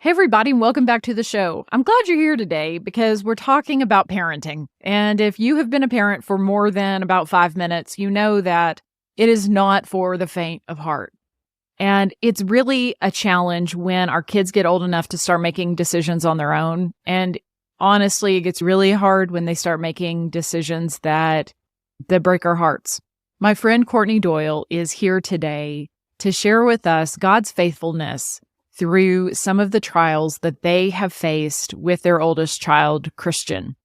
Hey, everybody, and welcome back to the show. I'm glad you're here today because we're talking about parenting. And if you have been a parent for more than about 5 minutes, you know that it is not for the faint of heart. And it's really a challenge when our kids get old enough to start making decisions on their own. And honestly, it gets really hard when they start making decisions that break our hearts. My friend Courtney Doyle is here today to share with us God's faithfulness through some of the trials that they have faced with their oldest child, Christian.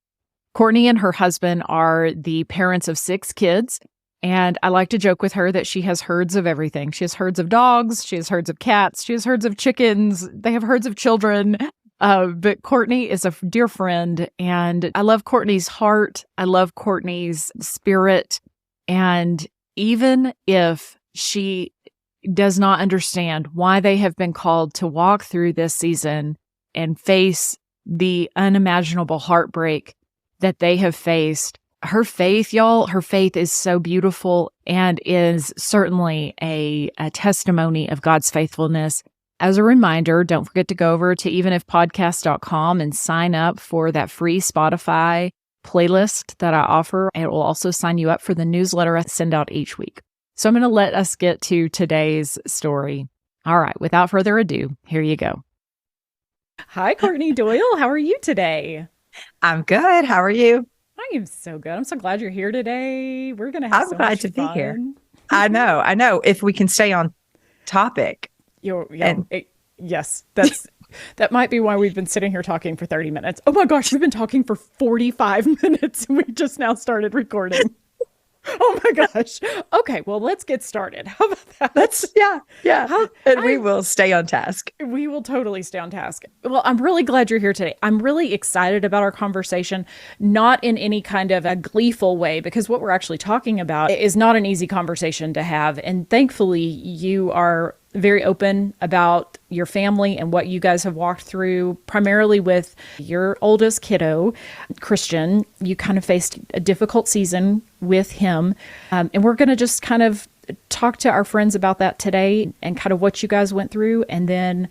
Courtney and her husband are the parents of 6 kids, and I like to joke with her that she has herds of everything. She has herds of dogs, she has herds of cats, she has herds of chickens, they have herds of children. But Courtney is a dear friend, and I love Courtney's heart. I love Courtney's spirit. And even if she does not understand why they have been called to walk through this season and face the unimaginable heartbreak that they have faced, her faith, y'all, her faith is so beautiful and is certainly a testimony of God's faithfulness. As a reminder, don't forget to go over to evenifpodcast.com and sign up for that free Spotify playlist that I offer. It will also sign you up for the newsletter I send out each week. So I'm going to let us get to today's story. All right, without further ado, here you go. Hi, Courtney Doyle. How are you today? I'm good. How are you? I am so good. I'm so glad you're here today. We're going to have so much fun. I'm glad to be here. I know. If we can stay on topic. Yes, that might be why we've been sitting here talking for 30 minutes. Oh my gosh, we've been talking for 45 minutes and we just now started recording. Oh my gosh. Okay, well, let's get started. How about that? Yeah. We will stay on task. We will totally stay on task. Well, I'm really glad you're here today. I'm really excited about our conversation, not in any kind of a gleeful way, because what we're actually talking about is not an easy conversation to have. And thankfully, you are very open about your family and what you guys have walked through, primarily with your oldest kiddo, Christian. You kind of faced a difficult season with him. And we're going to just kind of talk to our friends about that today and kind of what you guys went through and then,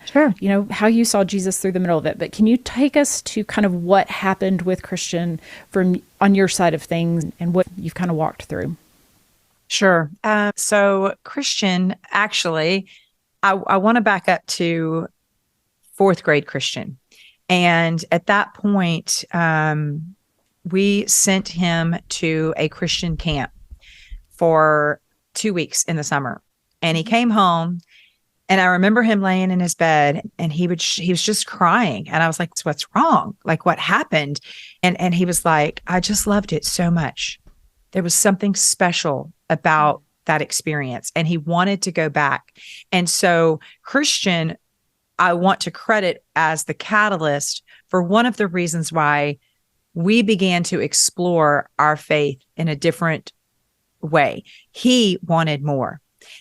how you saw Jesus through the middle of it. But can you take us to kind of what happened with Christian from on your side of things and what you've kind of walked through? Sure. So Christian, actually, I want to back up to 4th grade Christian. And at that point, we sent him to a Christian camp for 2 weeks in the summer. And he came home and I remember him laying in his bed and he was just crying. And I was like, what's wrong? Like, what happened? And he was like, I just loved it so much. There was something special about that experience and he wanted to go back. And so Christian, I want to credit as the catalyst for one of the reasons why we began to explore our faith in a different way. He wanted more.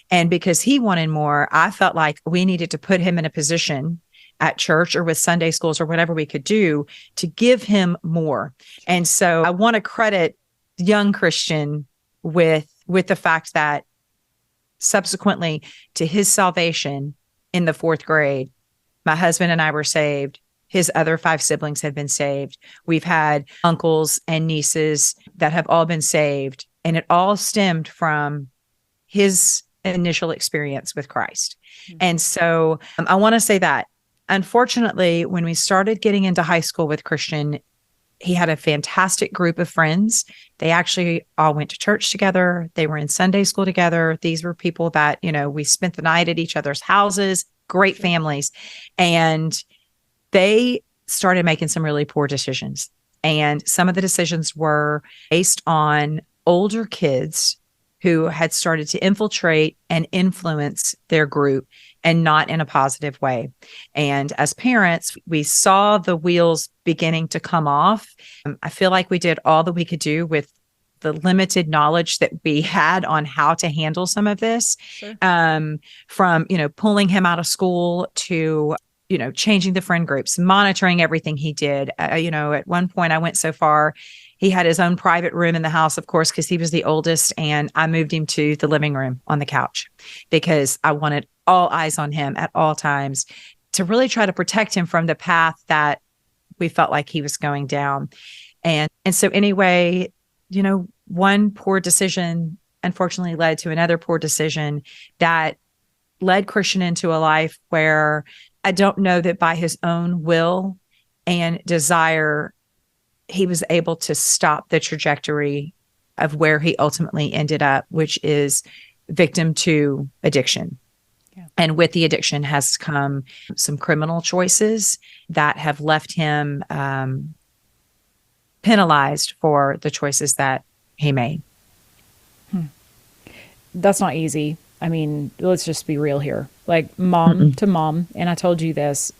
And because he wanted more, I felt like we needed to put him in a position at church or with Sunday schools or whatever we could do to give him more. And so I want to credit young Christian with the fact that subsequently to his salvation in the 4th grade, my husband and I were saved. His other 5 siblings had been saved. We've had uncles and nieces that have all been saved. And it all stemmed from his initial experience with Christ. Mm-hmm. And so I want to say that, unfortunately, when we started getting into high school with Christian, he had a fantastic group of friends. They actually all went to church together. They were in Sunday school together. These were people that, we spent the night at each other's houses, great families. And they started making some really poor decisions. And some of the decisions were based on older kids who had started to infiltrate and influence their group and not in a positive way. And as parents, we saw the wheels beginning to come off. I feel like we did all that we could do with the limited knowledge that we had on how to handle some of this. Sure. From, pulling him out of school to, changing the friend groups, monitoring everything he did. At one point I went so far, he had his own private room in the house, of course, because he was the oldest. And I moved him to the living room on the couch because I wanted all eyes on him at all times to really try to protect him from the path that we felt like he was going down. And so anyway, one poor decision unfortunately led to another poor decision that led Christian into a life where I don't know that by his own will and desire, he was able to stop the trajectory of where he ultimately ended up, which is victim to addiction. Yeah. And with the addiction has come some criminal choices that have left him penalized for the choices that he made. That's not easy. I mean, let's just be real here. Like mom to mom, and I told you this,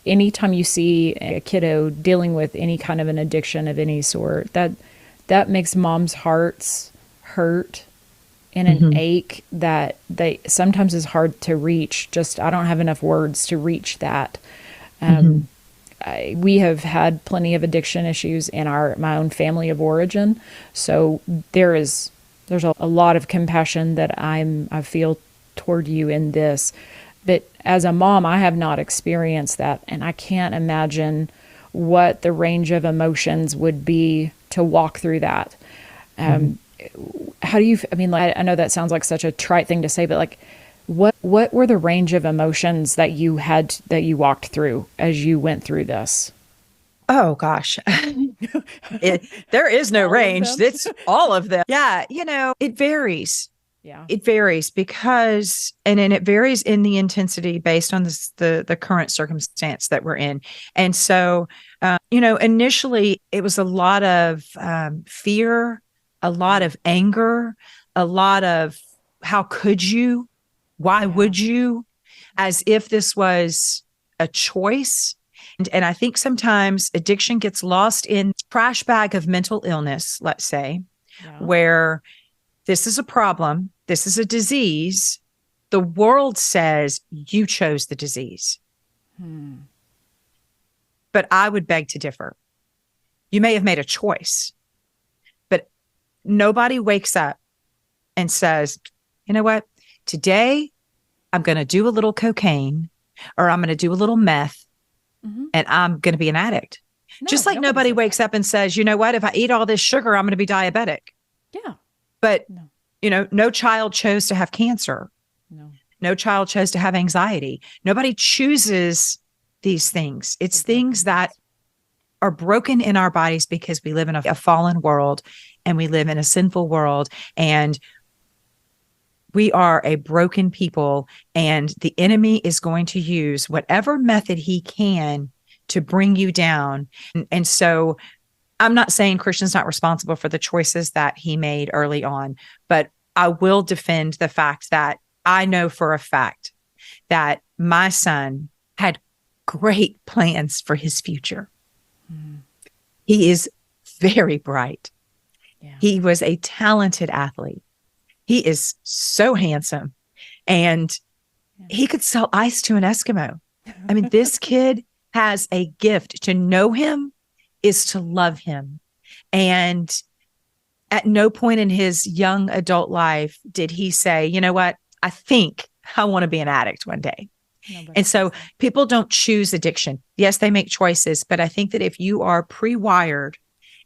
anytime you see a kiddo dealing with any kind of an addiction of any sort, that makes moms' hearts hurt and an ache that they sometimes is hard to reach. Just, I don't have enough words to reach that. We have had plenty of addiction issues in my own family of origin. So there's a lot of compassion that I feel toward you in this. But as a mom, I have not experienced that. And I can't imagine what the range of emotions would be to walk through that. How do you, I know that sounds like such a trite thing to say, but like, what were the range of emotions that you walked through as you went through this? Oh gosh, there is no range. It's all of them. Yeah. It varies. Yeah. It varies because, and then it varies in the intensity based on the current circumstance that we're in. And so, initially it was a lot of fear, a lot of anger, a lot of how could you, why would you, as if this was a choice. And I think sometimes addiction gets lost in trash bag of mental illness, let's say, where this is a problem, this is a disease. The world says you chose the disease. But I would beg to differ. You may have made a choice, but nobody wakes up and says, you know what, today I'm going to do a little cocaine or I'm going to do a little meth. And I'm going to be an addict. No, just like nobody wakes up and says, you know what, if I eat all this sugar, I'm going to be diabetic. Yeah. But, no child chose to have cancer. No child chose to have anxiety. Nobody chooses these things. It's things that are broken in our bodies because we live in a fallen world and we live in a sinful world. And we are a broken people, and the enemy is going to use whatever method he can to bring you down. And so I'm not saying Christian's not responsible for the choices that he made early on, but I will defend the fact that I know for a fact that my son had great plans for his future. He is very bright. Yeah. He was a talented athlete. He is so handsome, and he could sell ice to an Eskimo. I mean, this kid has a gift. To know him is to love him. And at no point in his young adult life did he say, you know what, I think I want to be an addict one day. And so people don't choose addiction. Yes, they make choices, but I think that if you are pre-wired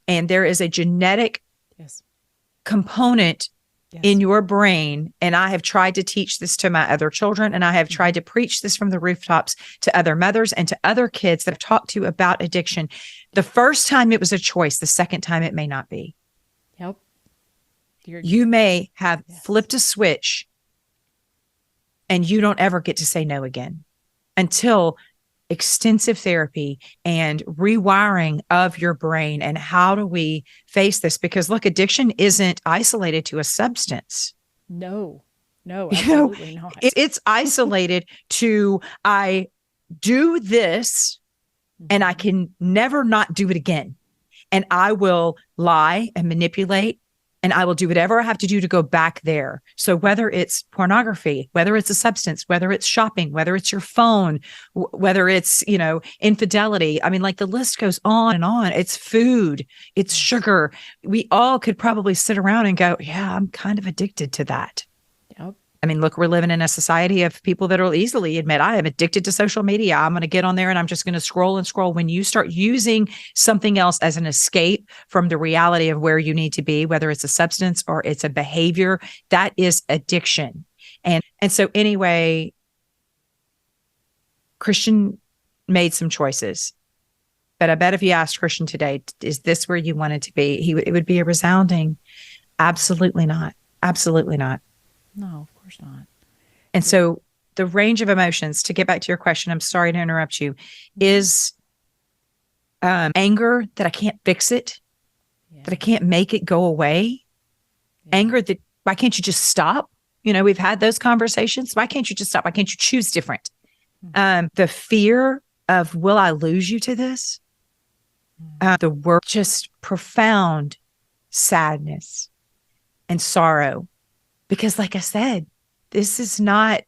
and there is a genetic component in your brain, and I have tried to teach this to my other children, and I have tried to preach this from the rooftops to other mothers and to other kids that I've talked to about addiction. The first time it was a choice, the second time it may not be. Yep. You may have flipped a switch and you don't ever get to say no again until extensive therapy and rewiring of your brain. And how do we face this? Because look, addiction isn't isolated to a substance. No, absolutely not. It's isolated to, I do this and I can never not do it again. And I will lie and manipulate, and I will do whatever I have to do to go back there. So whether it's pornography, whether it's a substance, whether it's shopping, whether it's your phone, whether it's, infidelity. I mean, like the list goes on and on. It's food, it's sugar. We all could probably sit around and go, yeah, I'm kind of addicted to that. Yep. I mean, look, we're living in a society of people that will easily admit, I am addicted to social media. I'm going to get on there and I'm just going to scroll and scroll. When you start using something else as an escape from the reality of where you need to be, whether it's a substance or it's a behavior, that is addiction. And so anyway, Christian made some choices. But I bet if you asked Christian today, is this where you wanted to be? It would be a resounding, absolutely not. Absolutely not. No, of course not. And so the range of emotions, to get back to your question, I'm sorry to interrupt you, is anger that I can't fix it, that I can't make it go away. Anger that, why can't you just stop? You know, we've had those conversations. Why can't you just stop? Why can't you choose different? The fear of, will I lose you to this? The word, just profound sadness and sorrow. Because like I said, this is not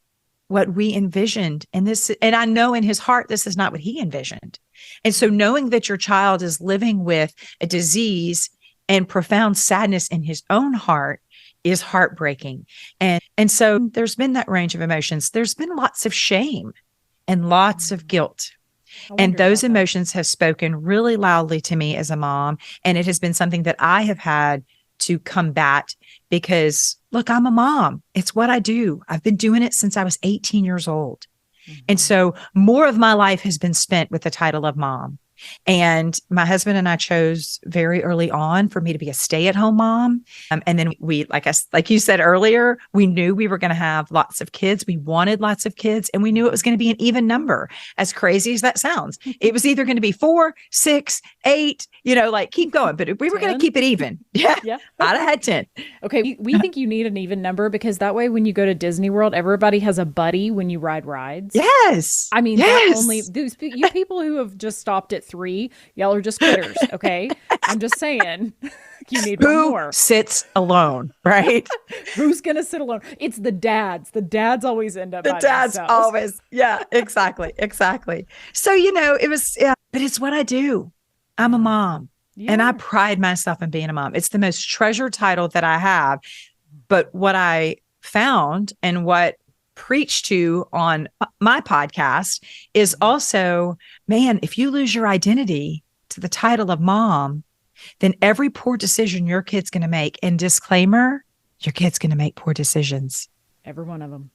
what we envisioned. And I know in his heart, this is not what he envisioned. And so knowing that your child is living with a disease and profound sadness in his own heart is heartbreaking. And so there's been that range of emotions. There's been lots of shame and lots of guilt. And those emotions have spoken really loudly to me as a mom. And it has been something that I have had to combat because, look, I'm a mom. It's what I do. I've been doing it since I was 18 years old. And so more of my life has been spent with the title of mom. And my husband and I chose very early on for me to be a stay-at-home mom. And then we, like you said earlier, we knew we were going to have lots of kids. We wanted lots of kids, and we knew it was going to be an even number. As crazy as that sounds, it was either going to be 4, 6, 8. You know, like keep going. But we were going to keep it even. Yeah. I'd have had 10. Okay, we think you need an even number because that way, when you go to Disney World, everybody has a buddy when you ride rides. Yes. I mean, that only you people who have just stopped at 3, y'all are just quitters, okay? I'm just saying, you need one more. Who sits alone, right? Who's going to sit alone? It's the dads. The dads always end up by dads themselves. Always. Yeah, exactly. So, you know, it was, but it's what I do. I'm a mom, and I pride myself in being a mom. It's the most treasured title that I have. But what I found and what preach to on my podcast is also, man, if you lose your identity to the title of mom, then every poor decision your kid's going to make, and disclaimer, your kid's going to make poor decisions. Every one of them.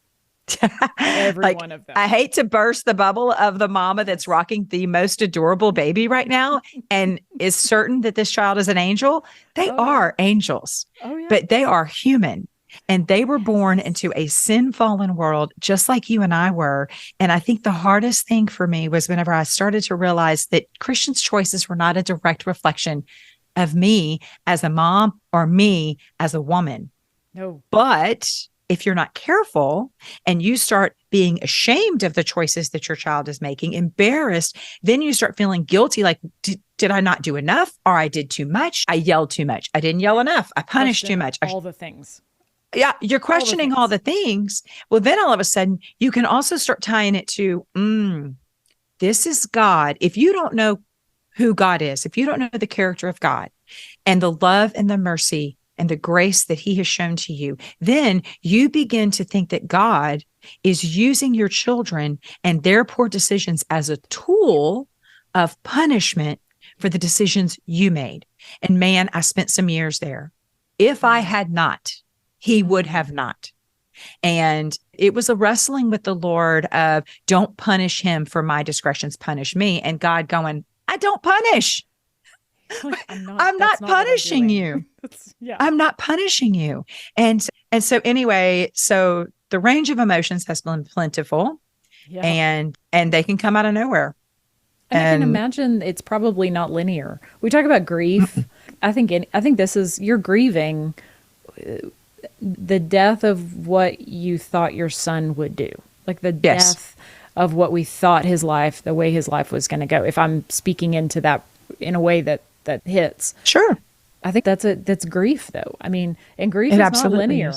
Every one of them. I hate to burst the bubble of the mama that's rocking the most adorable baby right now and is certain that this child is an angel. They are angels, but they are human. And they were born into a sin-fallen world, just like you and I were. And I think the hardest thing for me was whenever I started to realize that Christian's choices were not a direct reflection of me as a mom or me as a woman. No. But if you're not careful and you start being ashamed of the choices that your child is making, embarrassed, then you start feeling guilty, like, did I not do enough? Or I did too much? I yelled too much. I didn't yell enough. I punished too much. All the things. Yeah, you're questioning all the things. Well, then all of a sudden, you can also start tying it to, this is God. If you don't know who God is, if you don't know the character of God and the love and the mercy and the grace that he has shown to you, then you begin to think that God is using your children and their poor decisions as a tool of punishment for the decisions you made. And man, I spent some years there. If I had not, he would have not. And it was a wrestling with the Lord of, don't punish him for my discretions, punish me. And God going, I don't punish. Like, I'm not punishing you. I'm not punishing you. And so anyway, so the range of emotions has been plentiful, and they can come out of nowhere. And I can imagine it's probably not linear. We talk about grief. I think this is, you're grieving the death of what you thought your son would do, like the death of what we thought his life, the way his life was going to go. If I'm speaking into that in a way that hits. Sure. I think that's grief though. I mean, and grief is not linear.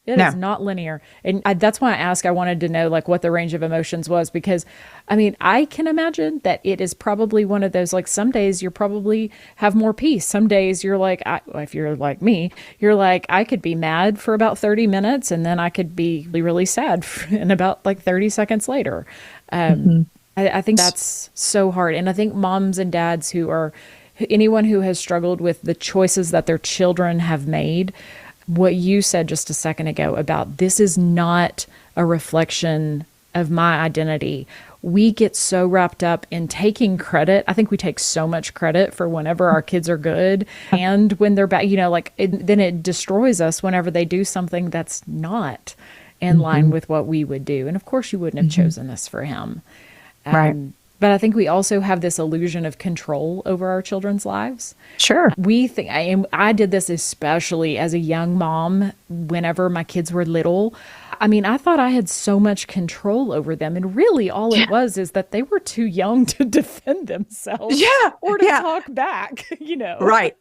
It is not linear. And that's why I wanted to know like what the range of emotions was, because I mean, I can imagine that it is probably one of those, like some days you're probably have more peace. Some days you're like, if you're like me, you're like, I could be mad for about 30 minutes and then I could be really sad in about like 30 seconds later. I think that's so hard. And I think moms and dads anyone who has struggled with the choices that their children have made, what you said just a second ago about this is not a reflection of my identity. We get so wrapped up in taking credit. I think we take so much credit for whenever our kids are good and when they're bad, then it destroys us whenever they do something that's not in line with what we would do. And of course you wouldn't have chosen this for him. Right. But I think we also have this illusion of control over our children's lives. Sure. We think, I did this especially as a young mom whenever my kids were little. I mean, I thought I had so much control over them. And really all it was is that they were too young to defend themselves or to talk back, Right.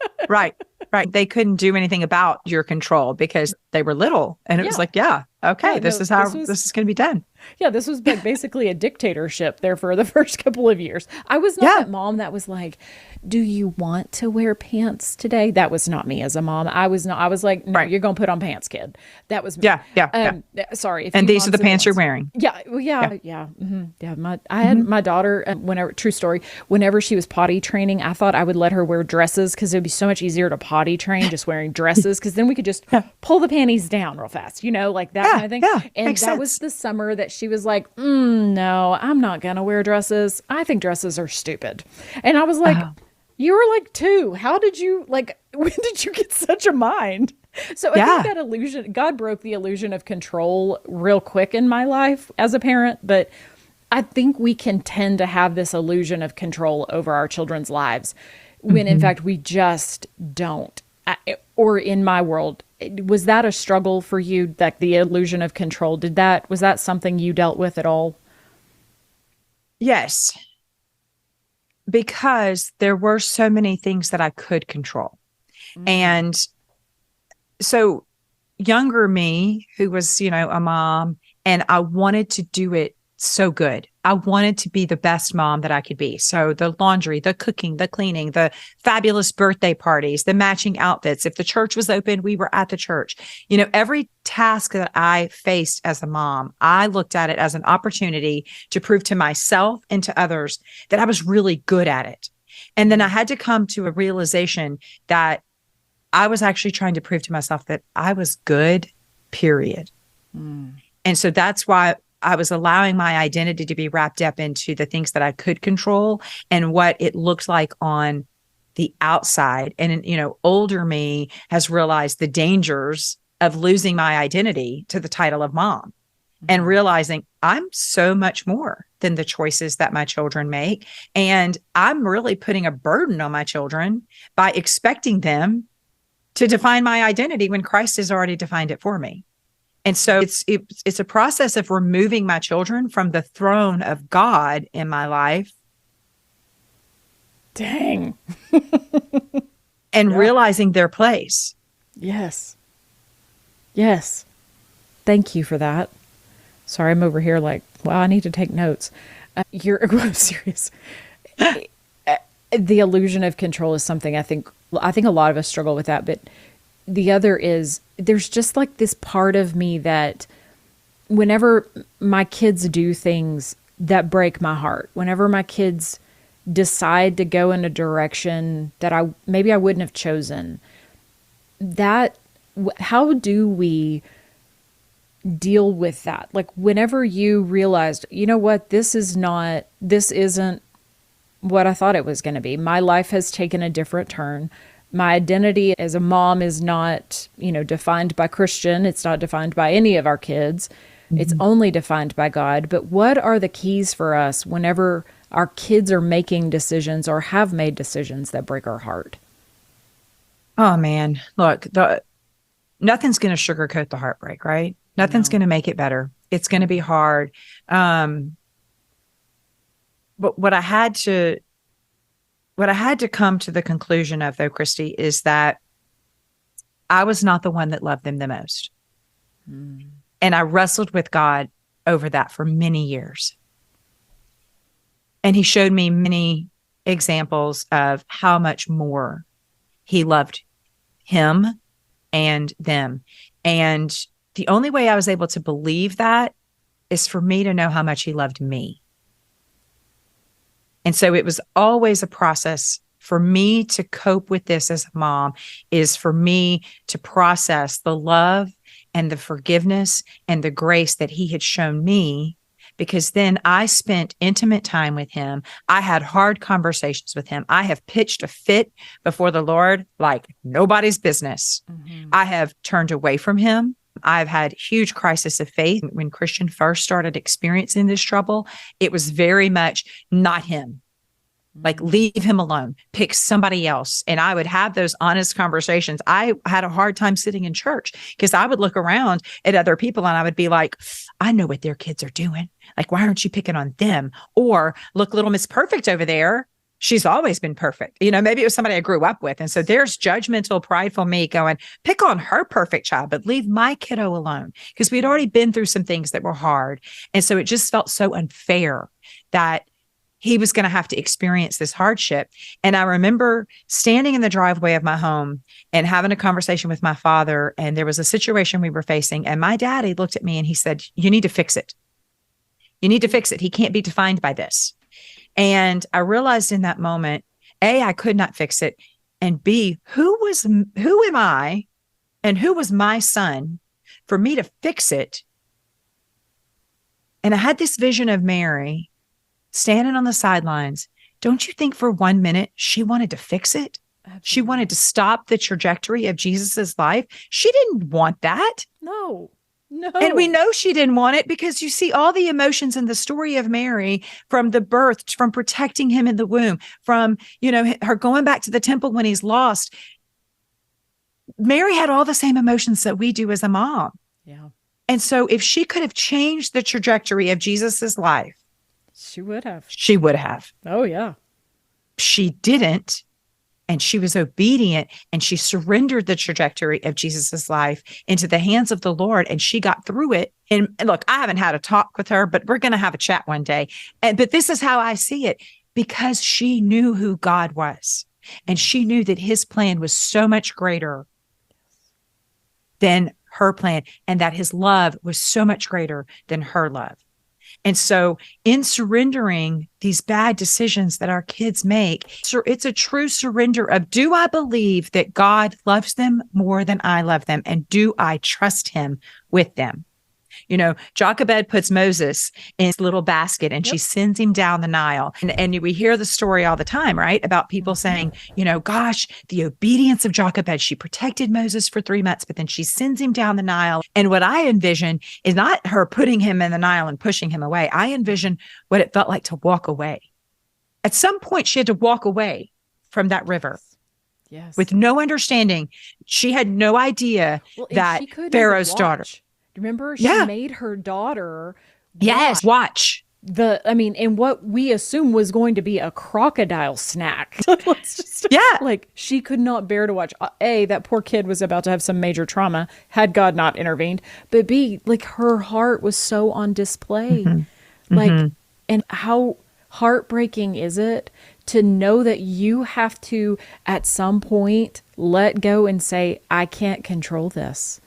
They couldn't do anything about your control because they were little. And it was like, this is how this is going to be done. Yeah, this was basically a dictatorship there for the first couple of years. I was not that mom that was like, do you want to wear pants today? That was not me as a mom. I was like, no, you're going to put on pants, kid. That was me. Sorry. And these are the pants you're wearing. Yeah. Well, yeah. Mm-hmm. Yeah. I had my daughter, true story, whenever she was potty training, I thought I would let her wear dresses because it would be so much easier to potty train just wearing dresses, because then we could just pull the panties down real fast, like that kind of thing. Yeah, and that was the summer that she was like, no, I'm not going to wear dresses. I think dresses are stupid. And I was like, you were like 2. How did you, when did you get such a mind? So I think that illusion, God broke the illusion of control real quick in my life as a parent. But I think we can tend to have this illusion of control over our children's lives when in fact we just don't. Or in my world, was that a struggle for you, like the illusion of control? Was that something you dealt with at all? Yes. Because there were so many things that I could control. And so younger me, who was, a mom, and I wanted to do it so good. I wanted to be the best mom that I could be. So the laundry, the cooking, the cleaning, the fabulous birthday parties, the matching outfits. If the church was open, we were at the church. Every task that I faced as a mom, I looked at it as an opportunity to prove to myself and to others that I was really good at it. And then I had to come to a realization that I was actually trying to prove to myself that I was good, period. And so that's why I was allowing my identity to be wrapped up into the things that I could control and what it looked like on the outside. And, older me has realized the dangers of losing my identity to the title of mom and realizing I'm so much more than the choices that my children make. And I'm really putting a burden on my children by expecting them to define my identity when Christ has already defined it for me. And so it's a process of removing my children from the throne of God in my life. Dang. And realizing their place. Yes. Thank you for that. Sorry, I'm over here like, wow, I need to take notes. I'm serious. The illusion of control is something I think a lot of us struggle with that, but the other is there's just like this part of me that whenever my kids do things that break my heart, whenever my kids decide to go in a direction that maybe I wouldn't have chosen, how do we deal with that? Like whenever you realized, you know what, this isn't what I thought it was going to be. My life has taken a different turn. My identity as a mom is not, defined by Christian. It's not defined by any of our kids. It's only defined by God. But what are the keys for us whenever our kids are making decisions or have made decisions that break our heart? Oh, man. Look, nothing's going to sugarcoat the heartbreak, right? Nothing's going to make it better. It's going to be hard. But what I had to come to the conclusion of, though, Christy, is that I was not the one that loved them the most. And I wrestled with God over that for many years. And he showed me many examples of how much more he loved him and them. And the only way I was able to believe that is for me to know how much he loved me. And so it was always a process for me to cope with this as a mom, is for me to process the love and the forgiveness and the grace that he had shown me, because then I spent intimate time with him. I had hard conversations with him. I have pitched a fit before the Lord like nobody's business. I have turned away from him. I've had huge crisis of faith. When Christian first started experiencing this trouble, it was very much not him. Like, leave him alone, pick somebody else. And I would have those honest conversations. I had a hard time sitting in church because I would look around at other people and I would be like, I know what their kids are doing. Like, why aren't you picking on them? Or look, little Miss Perfect over there. She's always been perfect. You know, maybe it was somebody I grew up with. And so there's judgmental, prideful me going, pick on her perfect child, but leave my kiddo alone, because we'd already been through some things that were hard. And so it just felt so unfair that he was going to have to experience this hardship. And I remember standing in the driveway of my home and having a conversation with my father. And there was a situation we were facing. And my daddy looked at me and he said, you need to fix it. You need to fix it. He can't be defined by this. And I realized in that moment, A, I could not fix it. And B, who am I and who was my son for me to fix it? And I had this vision of Mary standing on the sidelines. Don't you think for 1 minute she wanted to fix it? Absolutely. She wanted to stop the trajectory of Jesus's life. She didn't want that. No. And we know she didn't want it because you see all the emotions in the story of Mary, from the birth, from protecting him in the womb, from, you know, her going back to the temple when he's lost. Mary had all the same emotions that we do as a mom. Yeah. And so if she could have changed the trajectory of Jesus's life, she would have. She would have. Oh, yeah. She didn't. And she was obedient, and she surrendered the trajectory of Jesus's life into the hands of the Lord, and she got through it. And look, I haven't had a talk with her, but we're going to have a chat one day. But this is how I see it, because she knew who God was, and she knew that his plan was so much greater than her plan, and that his love was so much greater than her love. And so in surrendering these bad decisions that our kids make, so it's a true surrender of, do I believe that God loves them more than I love them? And do I trust him with them? You know, Jochebed puts Moses in his little basket and she sends him down the Nile. And we hear the story all the time, right? About people saying, you know, gosh, the obedience of Jochebed, she protected Moses for 3 months, but then she sends him down the Nile. And what I envision is not her putting him in the Nile and pushing him away. I envision what it felt like to walk away. At some point, she had to walk away from that river. Yes. With no understanding. She had no idea that Pharaoh's daughter. Remember, she made her daughter watch and what we assume was going to be a crocodile snack. Like, she could not bear to watch. A, that poor kid was about to have some major trauma had God not intervened. But B, like, her heart was so on display. And how heartbreaking is it to know that you have to, at some point, let go and say, I can't control this.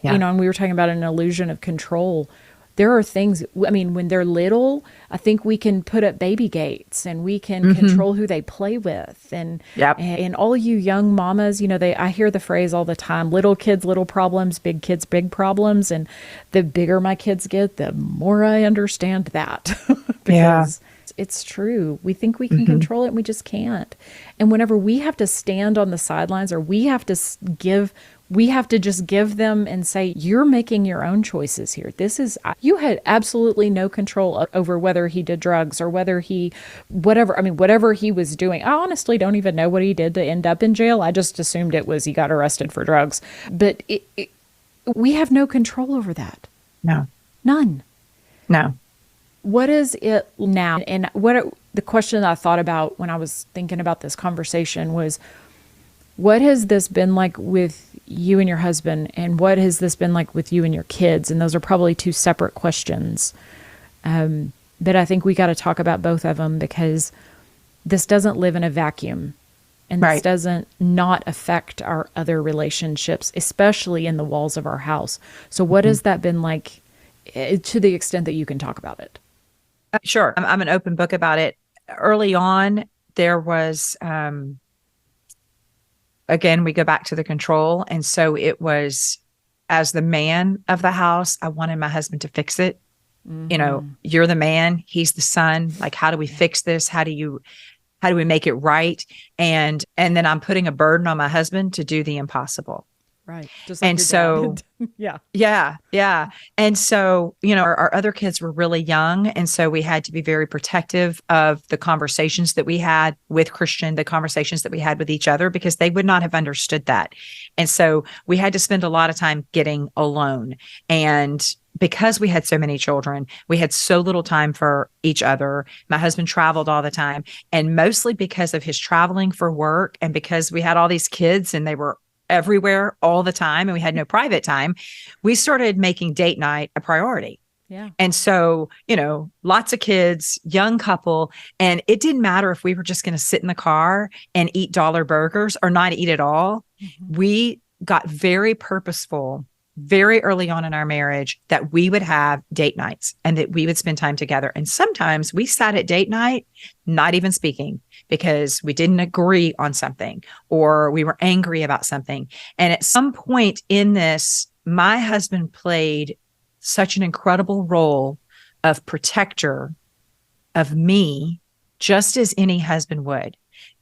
You know, and we were talking about an illusion of control. There are things, I mean, when they're little, I think we can put up baby gates and we can control who they play with. And all you young mamas, you know, I hear the phrase all the time, little kids, little problems, big kids, big problems. And the bigger my kids get, the more I understand that. Because it's true. We think we can control it and we just can't. And whenever we have to stand on the sidelines, or we have to just give them and say, you're making your own choices here. You had absolutely no control over whether he did drugs or whether whatever he was doing. I honestly don't even know what he did to end up in jail. I just assumed it was he got arrested for drugs. But we have no control over that. No. None. No. What is it now? And the question that I thought about when I was thinking about this conversation was, what has this been like with you and your husband, and what has this been like with you and your kids? And those are probably two separate questions. But I think we got to talk about both of them, because this doesn't live in a vacuum, and this doesn't not affect our other relationships, especially in the walls of our house. So what has that been like, to the extent that you can talk about it? Sure. I'm an open book about it. Early on, there was, again, we go back to the control. And so it was, as the man of the house, I wanted my husband to fix it. You know, you're the man, he's the son. Like, how do we fix this? How do we make it right? And then I'm putting a burden on my husband to do the impossible. Right. Just like your dad. Yeah. And so, you know, our other kids were really young. And so we had to be very protective of the conversations that we had with Christian, the conversations that we had with each other, because they would not have understood that. And so we had to spend a lot of time getting alone. And because we had so many children, we had so little time for each other. My husband traveled all the time. And mostly because of his traveling for work, and because we had all these kids and they were everywhere all the time and we had no private time, we started making date night a priority. Yeah. And so, you know, lots of kids, young couple, and it didn't matter if we were just going to sit in the car and eat dollar burgers or not eat at all. We got very purposeful very early on in our marriage that we would have date nights and that we would spend time together. And sometimes we sat at date night, not even speaking, because we didn't agree on something or we were angry about something. And at some point in this, my husband played such an incredible role of protector of me, just as any husband would,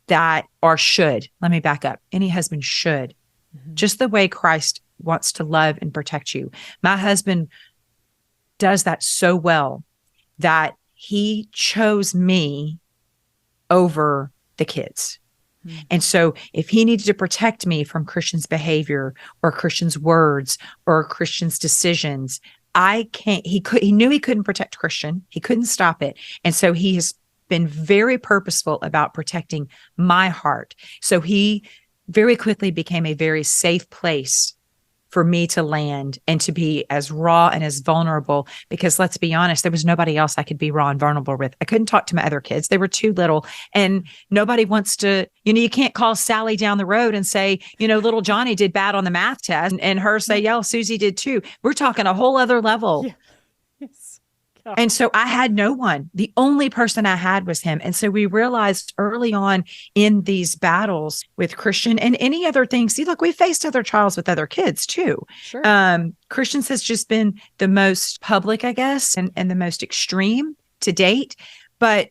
that, or should, let me back up. Any husband should, just the way Christ wants to love and protect you. My husband does that so well that he chose me over the kids. And so if he needed to protect me from Christian's behavior or Christian's words or Christian's decisions, he knew he couldn't protect Christian. He couldn't stop it. And so he has been very purposeful about protecting my heart. So he very quickly became a very safe place for me to land and to be as raw and as vulnerable, because let's be honest, there was nobody else I could be raw and vulnerable with. I couldn't talk to my other kids. They were too little, and nobody wants to, you know, you can't call Sally down the road and say, you know, little Johnny did bad on the math test, and her say, yeah, Susie did too. We're talking a whole other level. Yeah. Yes. And so I had no one. The only person I had was him. And so we realized early on in these battles with Christian and any other things, see, look, we faced other trials with other kids too. Sure. Christian's has just been the most public, I guess, and the most extreme to date. But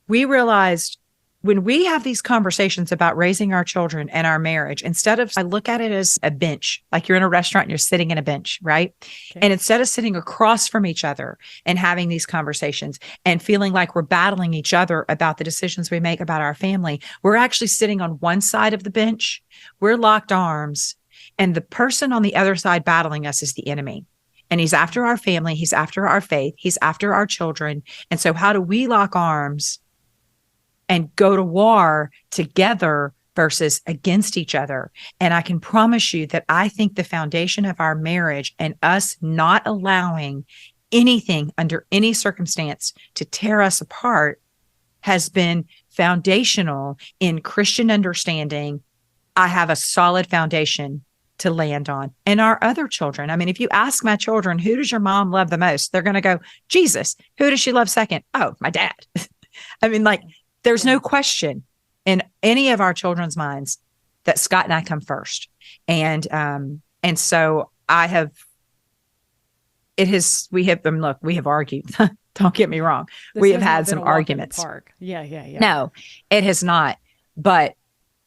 we realized when we have these conversations about raising our children and our marriage, I look at it as a bench, like you're in a restaurant and you're sitting in a bench, right? Okay. And instead of sitting across from each other and having these conversations and feeling like we're battling each other about the decisions we make about our family, we're actually sitting on one side of the bench. We're locked arms, and the person on the other side battling us is the enemy. And he's after our family. He's after our faith. He's after our children. And so how do we lock arms and go to war together versus against each other? And I can promise you that I think the foundation of our marriage and us not allowing anything under any circumstance to tear us apart has been foundational in Christian understanding. I have a solid foundation to land on. And our other children, I mean, if you ask my children, who does your mom love the most? They're going to go, Jesus. Who does she love second? Oh, my dad. I mean, like, there's no question in any of our children's minds that Scott and I come first. And so we have argued. Don't get me wrong. We have had some arguments. Yeah. No, it has not. But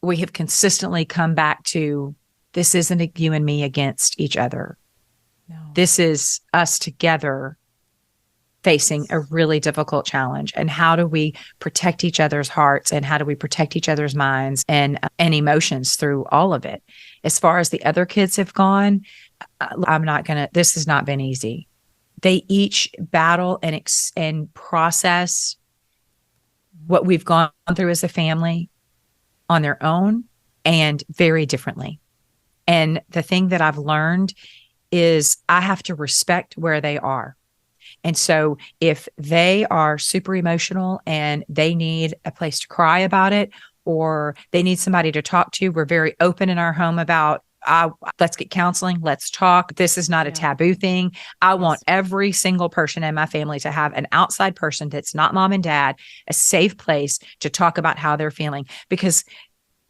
we have consistently come back to, this isn't you and me against each other. No. This is us together facing a really difficult challenge. And how do we protect each other's hearts, and how do we protect each other's minds and emotions through all of it? As far as the other kids have gone, this has not been easy. They each battle and process what we've gone through as a family on their own and very differently. And the thing that I've learned is I have to respect where they are. And so if they are super emotional and they need a place to cry about it, or they need somebody to talk to, we're very open in our home about, let's get counseling. Let's talk. This is not a taboo thing. I want every single person in my family to have an outside person that's not mom and dad, a safe place to talk about how they're feeling. Because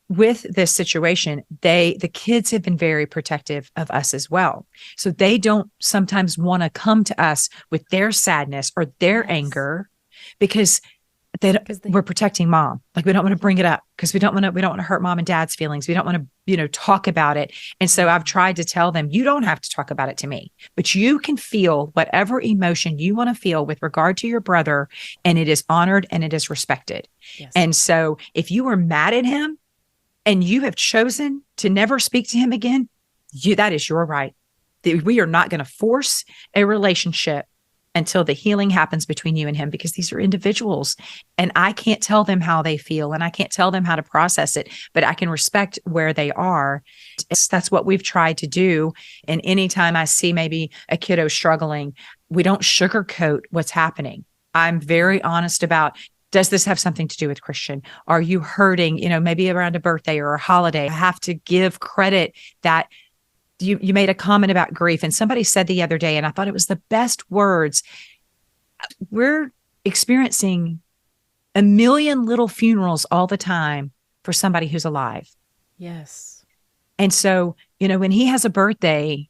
with this situation, the kids have been very protective of us as well. So they don't sometimes want to come to us with their sadness or their anger because we're protecting mom. Like, we don't want to bring it up because we don't want to hurt mom and dad's feelings. We don't want to, talk about it. And so I've tried to tell them, you don't have to talk about it to me, but you can feel whatever emotion you want to feel with regard to your brother, and it is honored and it is respected. Yes. And so if you were mad at him and you have chosen to never speak to him again, that is your right. We are not going to force a relationship until the healing happens between you and him, because these are individuals and I can't tell them how they feel and I can't tell them how to process it, but I can respect where they are. That's what we've tried to do. And anytime I see maybe a kiddo struggling, we don't sugarcoat what's happening. I'm very honest about, does this have something to do with Christian? Are you hurting, maybe around a birthday or a holiday? I have to give credit that you made a comment about grief, and somebody said the other day, and I thought it was the best words. We're experiencing a million little funerals all the time for somebody who's alive. Yes. And so, when he has a birthday,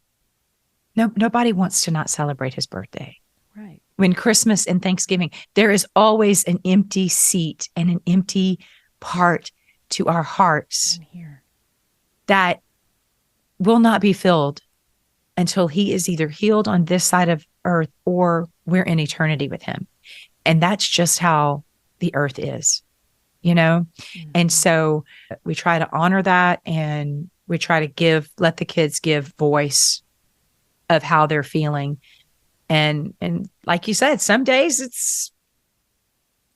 nobody wants to not celebrate his birthday. Right. When Christmas and Thanksgiving, there is always an empty seat and an empty part to our hearts that will not be filled until he is either healed on this side of earth or we're in eternity with him. And that's just how the earth is, Mm-hmm. And so we try to honor that, and we try to let the kids give voice of how they're feeling. And like you said, some days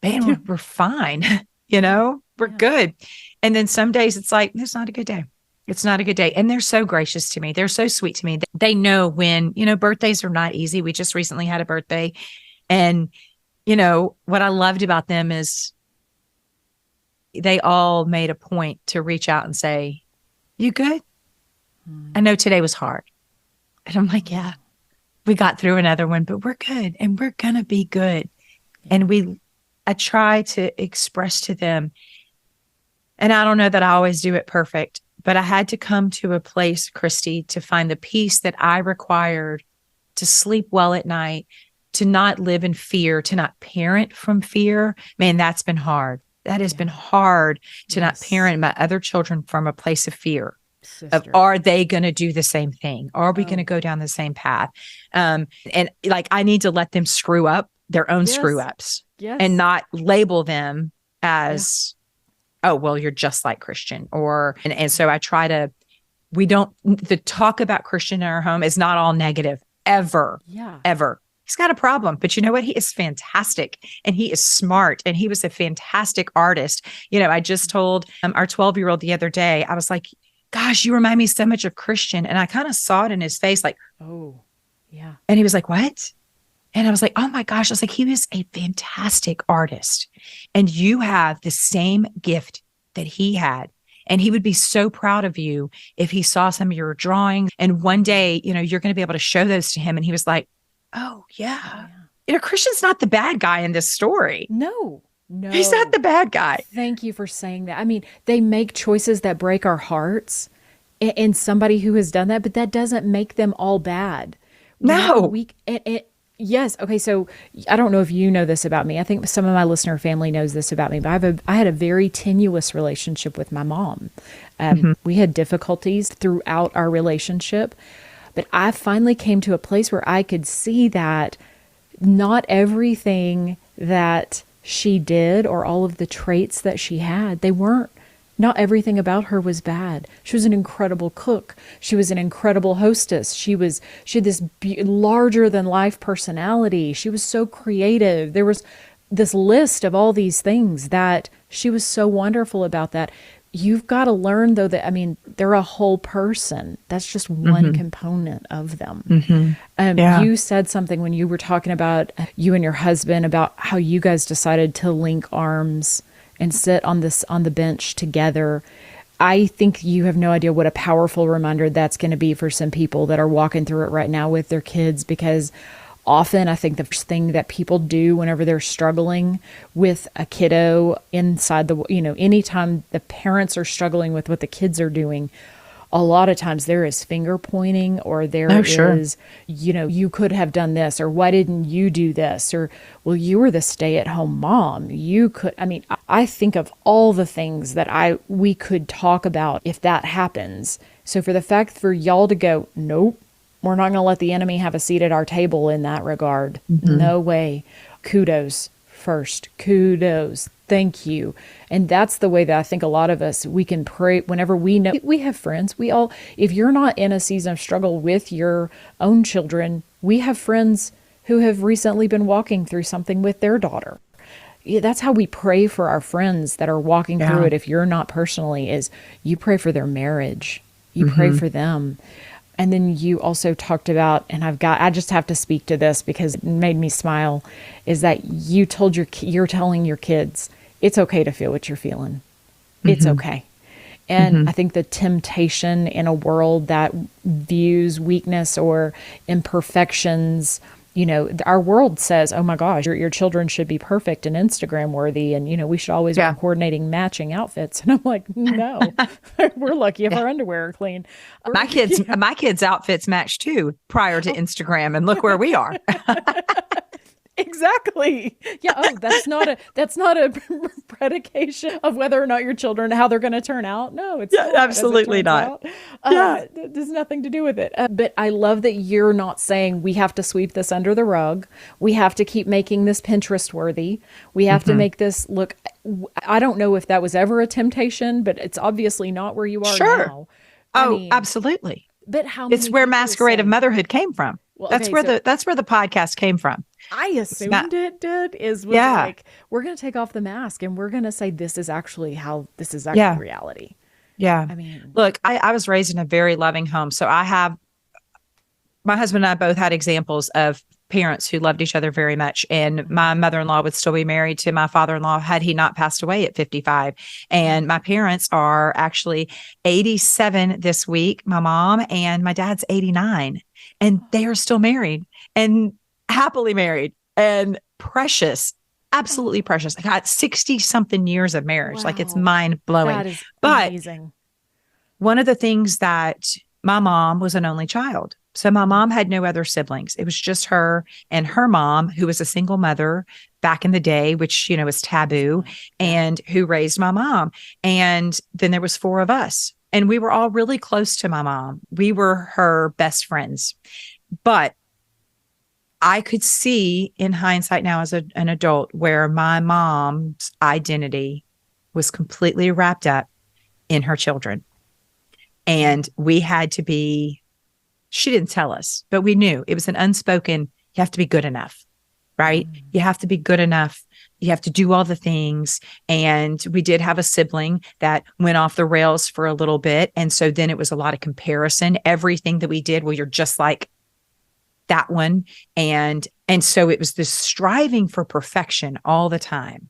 we're fine, we're good. And then some days it's like, it's not a good day. It's not a good day. And they're so gracious to me. They're so sweet to me. They know when, birthdays are not easy. We just recently had a birthday. And, what I loved about them is they all made a point to reach out and say, you good? I know today was hard. And I'm like, yeah, we got through another one, but we're good and we're going to be good. Yeah. And I try to express to them, and I don't know that I always do it perfect, but I had to come to a place, Christy, to find the peace that I required to sleep well at night, to not live in fear, to not parent from fear. Man, that's been hard. That has been hard to not parent my other children from a place of fear. Of, are they going to do the same thing? Are we going to go down the same path? And like, I need to let them screw up their own screw ups and not label them as, oh, well, you're just like Christian. And so I try to, the talk about Christian in our home is not all negative ever, ever. He's got a problem, but you know what? He is fantastic and he is smart and he was a fantastic artist. I just told our 12-year-old the other day, I was like, gosh, you remind me so much of Christian. And I kind of saw it in his face, like, oh, yeah. And he was like, what? And I was like, oh my gosh. I was like, he was a fantastic artist. And you have the same gift that he had. And he would be so proud of you if he saw some of your drawings. And one day, you're going to be able to show those to him. And he was like, oh, yeah. Christian's not the bad guy in this story. No. He's not the bad guy. Thank you for saying that. I mean, they make choices that break our hearts and somebody who has done that, but that doesn't make them all bad. No. Yes. Okay. So I don't know if you know this about me. I think some of my listener family knows this about me, but I had a very tenuous relationship with my mom. We had difficulties throughout our relationship, but I finally came to a place where I could see that not everything that she did or all of the traits that she had, not everything about her was bad. She was an incredible cook. She was an incredible hostess. She had this larger than life personality. She was so creative. There was this list of all these things that she was so wonderful about that. you've got to learn, though, that, I mean, they're a whole person. That's just one component of them. You said something when you were talking about you and your husband, about how you guys decided to link arms and sit on the bench together. I think you have no idea what a powerful reminder that's going to be for some people that are walking through it right now with their kids, because often I think the first thing that people do whenever they're struggling with a kiddo inside anytime the parents are struggling with what the kids are doing, a lot of times there is finger pointing, or there is, you could have done this, or why didn't you do this? Or, well, you were the stay-at-home mom. You could, I think of all the things that we could talk about if that happens. So for the fact for y'all to go, nope, we're not going to let the enemy have a seat at our table in that regard. No way. Kudos first. Kudos. Thank you. And that's the way that I think a lot of us, we can pray whenever we know we have friends. If you're not in a season of struggle with your own children, we have friends who have recently been walking through something with their daughter. That's how we pray for our friends that are walking through it. If you're not personally, is you pray for their marriage. You pray for them. And then you also talked about, and I just have to speak to this because it made me smile, is that you're telling your kids, it's okay to feel what you're feeling. It's okay. And I think the temptation in a world that views weakness or imperfections, our world says, oh my gosh, your children should be perfect and Instagram worthy. And, we should always be coordinating matching outfits. And I'm like, no, we're lucky if our underwear are clean. My kids' outfits match too prior to Instagram. And look where we are. Exactly. Yeah. Oh, that's not a predication of whether or not your children, how they're going to turn out. No, it's not, absolutely not. There's nothing to do with it. But I love that you're not saying we have to sweep this under the rug. We have to keep making this Pinterest worthy. We have to make this look. I don't know if that was ever a temptation, but it's obviously not where you are now. Absolutely. But it's where Masquerade of Motherhood came from. Well, that's where the podcast came from. I assumed it did. Like, we're going to take off the mask and we're going to say this is actually reality. Yeah. Look, I was raised in a very loving home. So my husband and I both had examples of parents who loved each other very much. And my mother-in-law would still be married to my father-in-law had he not passed away at 55. And my parents are actually 87 this week, my mom, and my dad's 89. And they are still married and happily married and precious, absolutely precious. I got 60 something years of marriage. Wow. Like, it's mind blowing. That is amazing. One of the things that my mom was an only child. So my mom had no other siblings. It was just her and her mom, who was a single mother back in the day, which, was taboo, and who raised my mom. And then there was 4 of us, and we were all really close to my mom. We were her best friends. But I could see in hindsight now as an adult where my mom's identity was completely wrapped up in her children. And we had to be, she didn't tell us, but we knew it was an unspoken, you have to be good enough, right? Mm-hmm. You have to be good enough. You have to do all the things. And we did have a sibling that went off the rails for a little bit. And so then it was a lot of comparison. Everything that we did, well, you're just like that one. And so it was this striving for perfection all the time.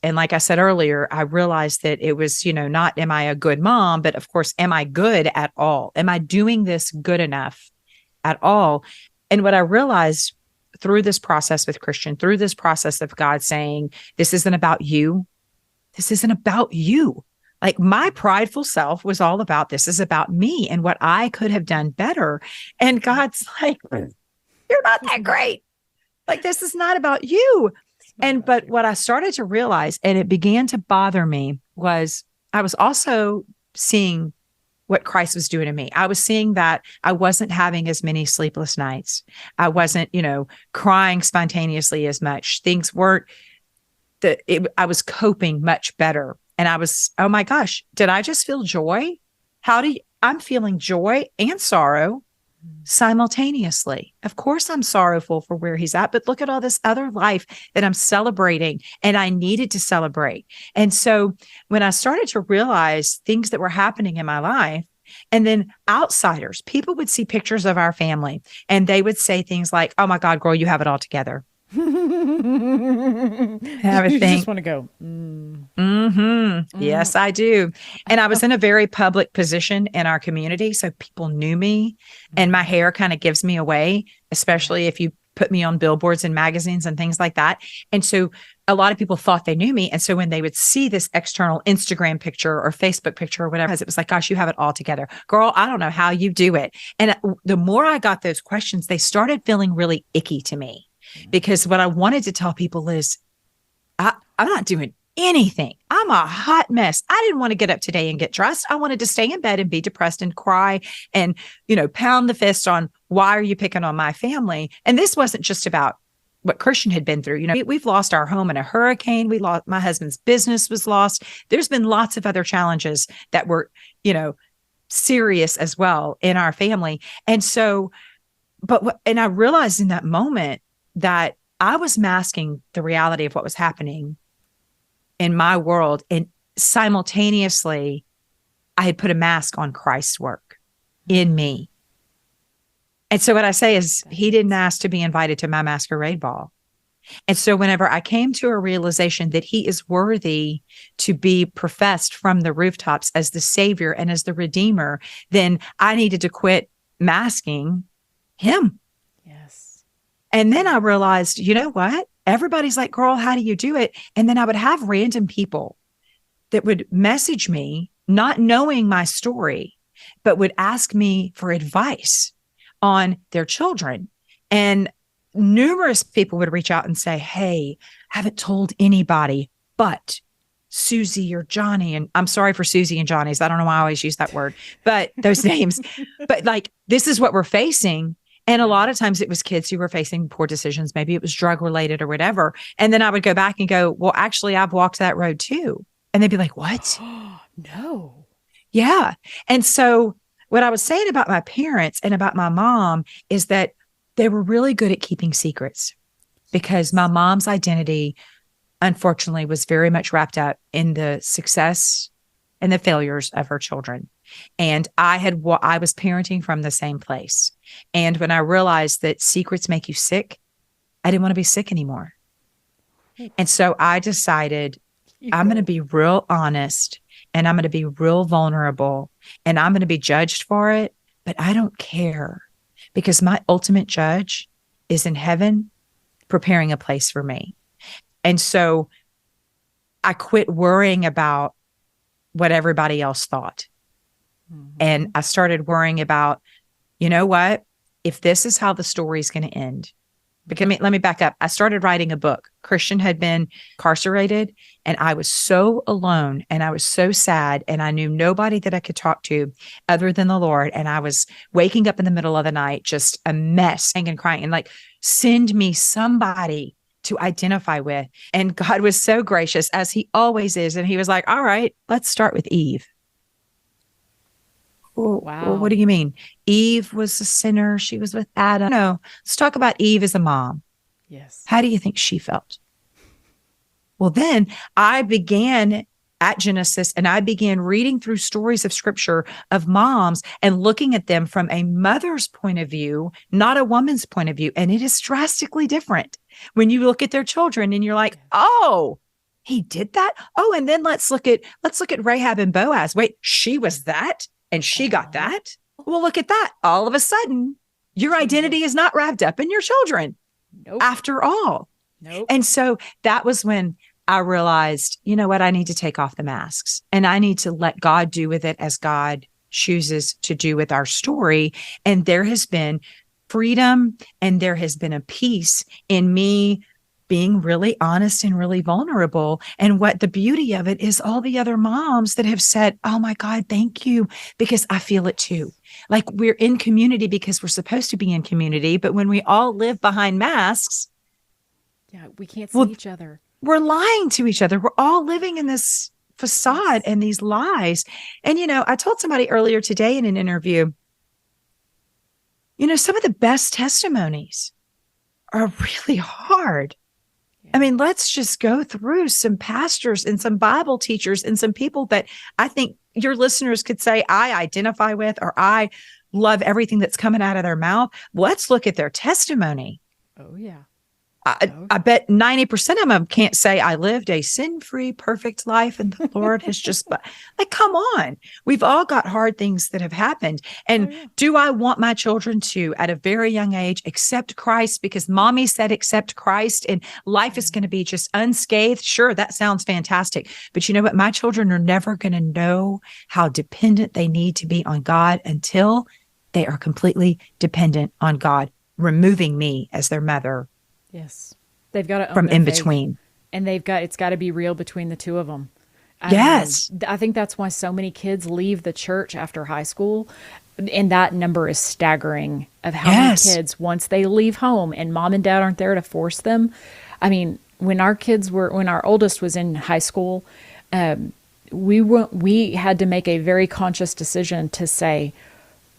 And like I said earlier, I realized that it was, not am I a good mom, but of course, am I good at all? Am I doing this good enough at all? And what I realized through this process with Christian, through this process of God saying, this isn't about you. This isn't about you. Like, my prideful self was all about, this is about me and what I could have done better. And God's like, you're not that great. Like, this is not about you. But what I started to realize, and it began to bother me, was I was also seeing what Christ was doing to me. I was seeing that I wasn't having as many sleepless nights. I wasn't, crying spontaneously as much. Things weren't I was coping much better. And I was, oh my gosh, did I just feel joy? I'm feeling joy and sorrow simultaneously. Of course, I'm sorrowful for where he's at, but look at all this other life that I'm celebrating and I needed to celebrate. And so when I started to realize things that were happening in my life, and then outsiders, people would see pictures of our family and they would say things like, "Oh my God, girl, you have it all together." Have a just want to go. Yes, I do. And I was in a very public position in our community. So people knew me and my hair kind of gives me away, especially if you put me on billboards and magazines and things like that. And so a lot of people thought they knew me. And so when they would see this external Instagram picture or Facebook picture or whatever, it was like, "Gosh, you have it all together. Girl, I don't know how you do it." And the more I got those questions, they started feeling really icky to me. Because what I wanted to tell people is, I'm not doing anything. I'm a hot mess. I didn't want to get up today and get dressed. I wanted to stay in bed and be depressed and cry and, pound the fist on, "Why are you picking on my family?" And this wasn't just about what Christian had been through. We've lost our home in a hurricane. My husband's business was lost. There's been lots of other challenges that were, serious as well in our family. And so, and I realized in that moment that I was masking the reality of what was happening in my world. And simultaneously, I had put a mask on Christ's work in me. And so what I say is, he didn't ask to be invited to my masquerade ball. And so whenever I came to a realization that he is worthy to be professed from the rooftops as the Savior and as the Redeemer, then I needed to quit masking him. Yes. And then I realized, you know what? Everybody's like, "Girl, how do you do it?" And then I would have random people that would message me, not knowing my story, but would ask me for advice on their children. And numerous people would reach out and say, "Hey, I haven't told anybody, but Susie or Johnny," and I'm sorry for Susie and Johnny's. I don't know why I always use that word, but those names, but like, this is what we're facing. And a lot of times it was kids who were facing poor decisions. Maybe it was drug related or whatever. And then I would go back and go, "Well, actually, I've walked that road too." And they'd be like, "What?" No. Yeah. And so what I was saying about my parents and about my mom is that they were really good at keeping secrets, because my mom's identity, unfortunately, was very much wrapped up in the success and the failures of her children. And I was parenting from the same place. And when I realized that secrets make you sick, I didn't want to be sick anymore. And so I decided, I'm going to be real honest and I'm going to be real vulnerable and I'm going to be judged for it, but I don't care, because my ultimate judge is in heaven preparing a place for me. And so I quit worrying about what everybody else thought. And I started worrying about, you know what, if this is how the story is going to end. Because let me back up. I started writing a book. Christian had been incarcerated and I was so alone and I was so sad and I knew nobody that I could talk to other than the Lord. And I was waking up in the middle of the night, just a mess and crying and like, "Send me somebody to identify with." And God was so gracious, as he always is. And he was like, "All right, let's start with Eve." Wow. Well, what do you mean? Eve was a sinner. She was with Adam. No, let's talk about Eve as a mom. Yes. How do you think she felt? Well, then I began at Genesis and I began reading through stories of scripture of moms and looking at them from a mother's point of view, not a woman's point of view. And it is drastically different when you look at their children and you're like, "Oh, he did that. Oh, and then let's look at Rahab and Boaz. Wait, she was that? And she got that? Well, look at that. All of a sudden, your identity is not wrapped up in your children. Nope. After all." Nope. And so that was when I realized, you know what, I need to take off the masks and I need to let God do with it as God chooses to do with our story. And there has been freedom and there has been a peace in me being really honest and really vulnerable. And what the beauty of it is, all the other moms that have said, "Oh my God, thank you," because I feel it too. Like, we're in community because we're supposed to be in community. But when we all live behind masks, we can't see each other. We're lying to each other. We're all living in this facade and these lies. And, I told somebody earlier today in an interview, Some of the best testimonies are really hard. I mean, let's just go through some pastors and some Bible teachers and some people that I think your listeners could say, I identify with, or I love everything that's coming out of their mouth. Let's look at their testimony. Oh, yeah. I bet 90% of them can't say I lived a sin-free, perfect life and the Lord has just, like, come on. We've all got hard things that have happened. And do I want my children to, at a very young age, accept Christ because mommy said accept Christ and life is going to be just unscathed? Sure, that sounds fantastic. But you know what? My children are never going to know how dependent they need to be on God until they are completely dependent on God, removing me as their mother. Yes. They've got to own from their in faith. between. And it's got to be real between the two of them. Yes. I think that's why so many kids leave the church after high school. And that number is staggering of how many kids, once they leave home and mom and dad aren't there to force them. I mean, when our oldest was in high school, we had to make a very conscious decision to say,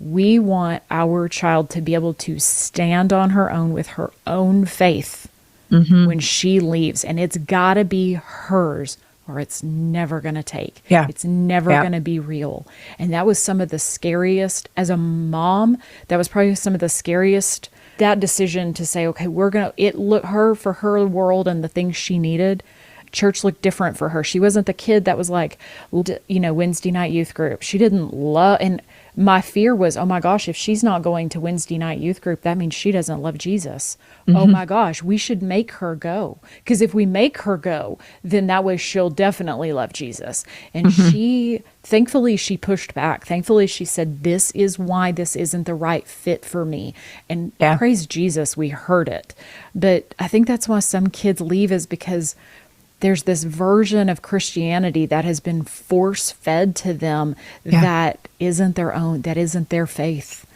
we want our child to be able to stand on her own with her own faith when she leaves. And it's got to be hers or it's never going to take. Yeah. It's never going to be real. And that was some of the scariest, as a mom, that was probably some of the scariest, that decision to say, okay, for her world and the things she needed. Church looked different for her. She wasn't the kid that was like, Wednesday night youth group. She didn't love, and my fear was, oh my gosh, if she's not going to Wednesday night youth group, that means she doesn't love Jesus. Oh my gosh, we should make her go. Because if we make her go, then that way she'll definitely love Jesus. And thankfully she pushed back. Thankfully she said, this is why this isn't the right fit for me. And praise Jesus, we heard it. But I think that's why some kids leave, is because there's this version of Christianity that has been force-fed to them that isn't their own, that isn't their faith.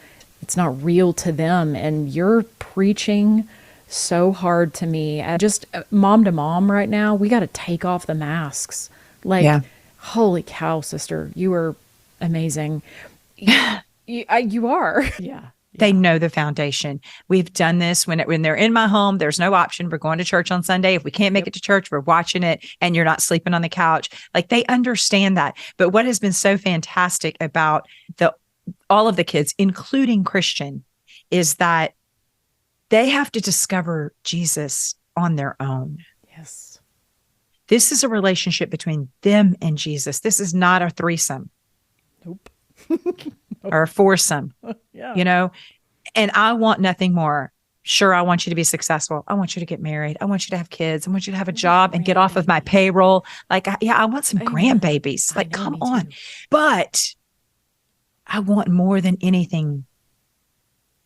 It's not real to them. And you're preaching so hard to me. Just mom to mom right now, we got to take off the masks. Holy cow, sister, you are amazing. You are. Yeah. They know the foundation. We've done this when they're in my home. There's no option. We're going to church on Sunday. If we can't make it to church, we're watching it and you're not sleeping on the couch. Like, they understand that. But what has been so fantastic about all of the kids, including Christian, is that they have to discover Jesus on their own. Yes. This is a relationship between them and Jesus. This is not a threesome. Nope. Or a foursome, and I want nothing more. Sure, I want you to be successful. I want you to get married. I want you to have kids. I want you to have a job and get off of my payroll. I want some grandbabies. Like, come on. But I want more than anything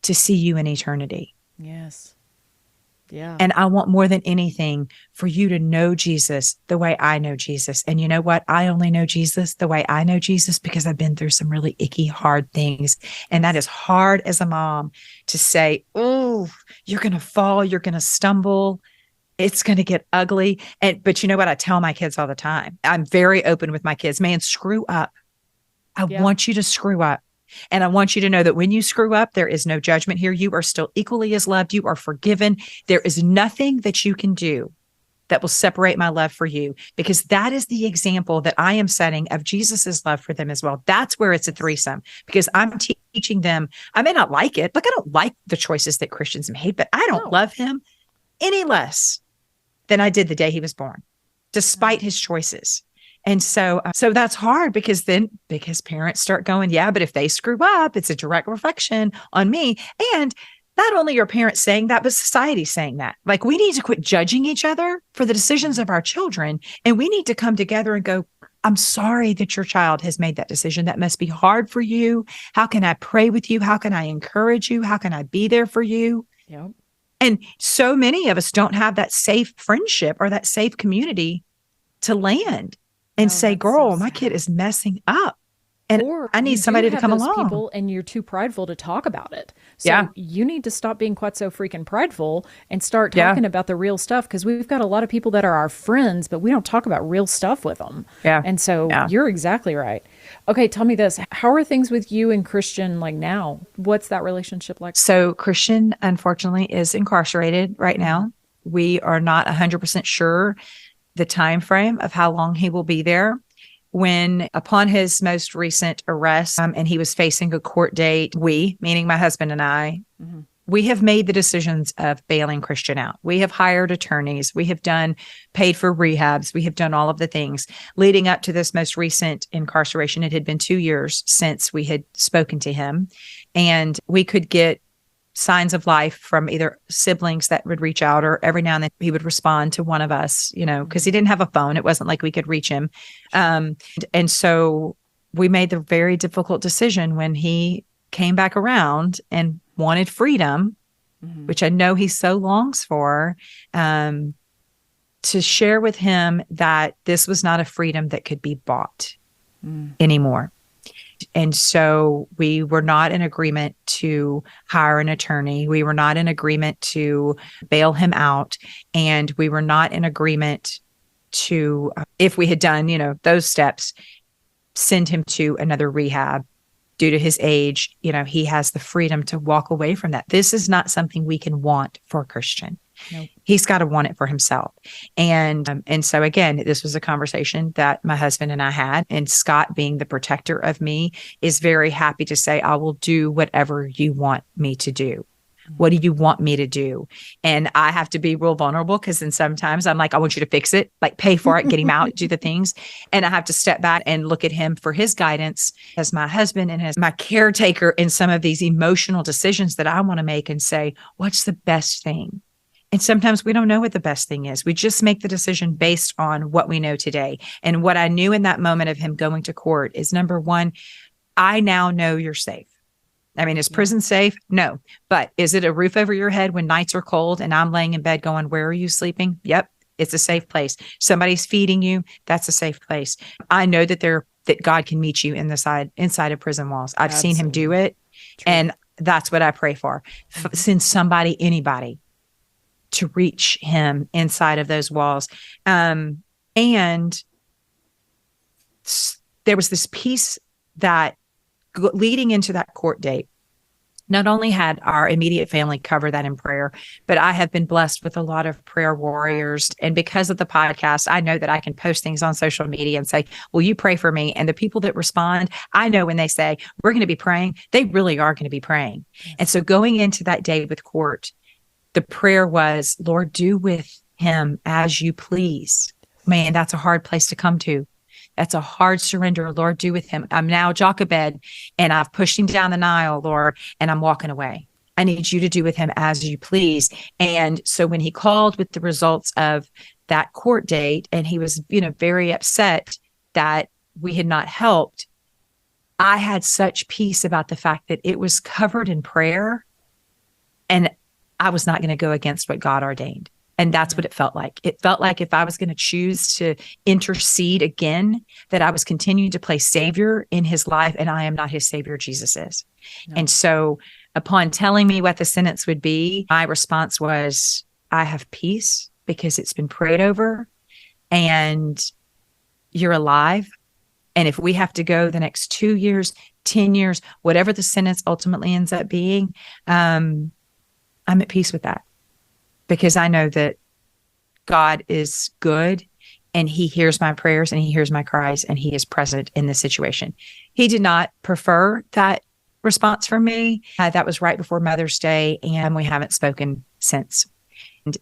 to see you in eternity. Yes. Yeah. And I want more than anything for you to know Jesus the way I know Jesus. And you know what? I only know Jesus the way I know Jesus because I've been through some really icky, hard things. And that is hard as a mom to say, oh, you're going to fall. You're going to stumble. It's going to get ugly. But you know what? I tell my kids all the time. I'm very open with my kids. Man, screw up. I want you to screw up. And I want you to know that when you screw up, there is no judgment here. You are still equally as loved. You are forgiven. There is nothing that you can do that will separate my love for you, because that is the example that I am setting of Jesus's love for them as well. That's where it's a threesome, because I'm teaching them. I may not like it. Like, I don't like the choices that Christians made, but I don't love him any less than I did the day he was born, despite his choices. And so that's hard, because parents start going, yeah, but if they screw up, it's a direct reflection on me. And not only are parents saying that, but society saying that. Like, we need to quit judging each other for the decisions of our children. And we need to come together and go, I'm sorry that your child has made that decision. That must be hard for you. How can I pray with you? How can I encourage you? How can I be there for you? Yep. And so many of us don't have that safe friendship or that safe community to land and say, girl, my kid is messing up. And or I need somebody to come along. People and you're too prideful to talk about it. So you need to stop being quite so freaking prideful and start talking about the real stuff, because we've got a lot of people that are our friends, but we don't talk about real stuff with them. Yeah. And so you're exactly right. Okay, tell me this. How are things with you and Christian like now? What's that relationship like? So Christian, unfortunately, is incarcerated right now. We are not 100% sure the time frame of how long he will be there. When upon his most recent arrest, and he was facing a court date, we, meaning my husband and I, we have made the decisions of bailing Christian out. We have hired attorneys. We have paid for rehabs. We have done all of the things leading up to this most recent incarceration. It had been 2 years since we had spoken to him, and we could get signs of life from either siblings that would reach out, or every now and then he would respond to one of us, because he didn't have a phone. It wasn't like we could reach him. And so we made the very difficult decision when he came back around and wanted freedom, which I know he so longs for, to share with him that this was not a freedom that could be bought anymore. And so we were not in agreement to hire an attorney. We were not in agreement to bail him out. And we were not in agreement to, if we had done, those steps, send him to another rehab. Due to his age, he has the freedom to walk away from that. This is not something we can want for a Christian. Nope. He's got to want it for himself. And so again, this was a conversation that my husband and I had, and Scott, being the protector of me, is very happy to say, I will do whatever you want me to do. What do you want me to do? And I have to be real vulnerable, because then sometimes I'm like, I want you to fix it, like pay for it, get him out, do the things. And I have to step back and look at him for his guidance as my husband and as my caretaker in some of these emotional decisions that I want to make, and say, what's the best thing? And sometimes we don't know what the best thing is. We just make the decision based on what we know today. And what I knew in that moment of him going to court is, number one, I now know you're safe. I mean, is prison safe? No. But is it a roof over your head when nights are cold and I'm laying in bed going, where are you sleeping? Yep. It's a safe place. Somebody's feeding you. That's a safe place. I know that God can meet you inside of prison walls. I've seen him do it. True. And that's what I pray for. Send somebody, anybody, to reach him inside of those walls. And there was this piece that, leading into that court date, not only had our immediate family cover that in prayer, but I have been blessed with a lot of prayer warriors. And because of the podcast, I know that I can post things on social media and say, will you pray for me? And the people that respond, I know when they say, we're going to be praying, they really are going to be praying. Yes. And so going into that day with court, the prayer was, Lord, do with him as you please. Man, that's a hard place to come to. That's a hard surrender. Lord, do with him. I'm now Jochebed, and I've pushed him down the Nile, Lord, and I'm walking away. I need you to do with him as you please. And so when he called with the results of that court date, and he was, very upset that we had not helped, I had such peace about the fact that it was covered in prayer, and I was not going to go against what God ordained. And that's what it felt like. It felt like if I was going to choose to intercede again, that I was continuing to play savior in his life, and I am not his savior, Jesus is. No. And so upon telling me what the sentence would be, my response was, I have peace because it's been prayed over and you're alive. And if we have to go the next 2 years, 10 years, whatever the sentence ultimately ends up being, I'm at peace with that. Because I know that God is good, and he hears my prayers and he hears my cries, and he is present in this situation. He did not prefer that response from me. That was right before Mother's Day, and we haven't spoken since.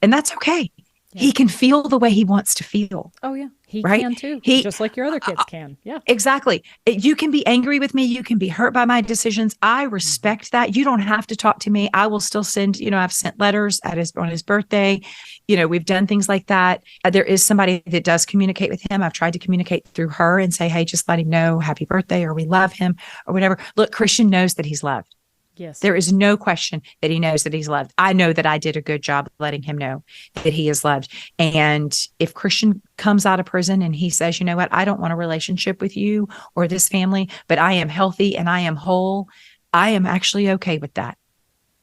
And that's okay. Yeah. He can feel the way he wants to feel. Oh, yeah. He can too. Just like your other kids can. Yeah. Exactly. You can be angry with me. You can be hurt by my decisions. I respect that. You don't have to talk to me. I will still send, I've sent letters on his birthday. We've done things like that. There is somebody that does communicate with him. I've tried to communicate through her and say, hey, just let him know happy birthday, or we love him, or whatever. Look, Christian knows that he's loved. Yes. There is no question that he knows that he's loved. I know that I did a good job letting him know that he is loved. And if Christian comes out of prison and he says, you know what, I don't want a relationship with you or this family, but I am healthy and I am whole, I am actually okay with that.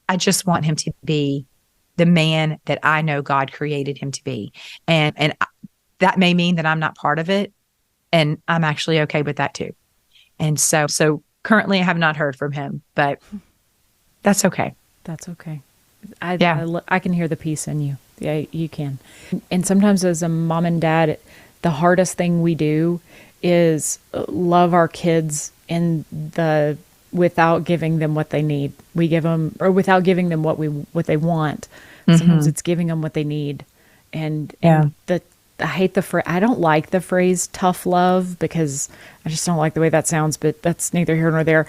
I just want him to be the man that I know God created him to be. And that may mean that I'm not part of it. And I'm actually okay with that too. And so currently I have not heard from him, but that's okay. That's okay. I can hear the peace in you. Yeah, you can. And sometimes as a mom and dad, the hardest thing we do is love our kids without giving them what they need. We give them, or without giving them what they want. Sometimes it's giving them what they need. And I hate I don't like the phrase tough love because I just don't like the way that sounds, but that's neither here nor there.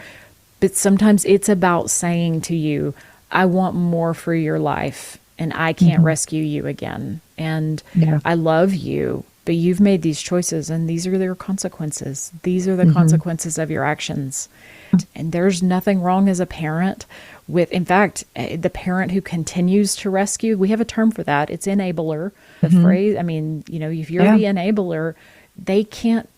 But sometimes it's about saying to you, I want more for your life and I can't rescue you again. And I love you, but you've made these choices and these are their consequences. These are the consequences of your actions. And there's nothing wrong as a parent in fact, the parent who continues to rescue, we have a term for that. It's enabler. The phrase, I mean, if you're the enabler, they can't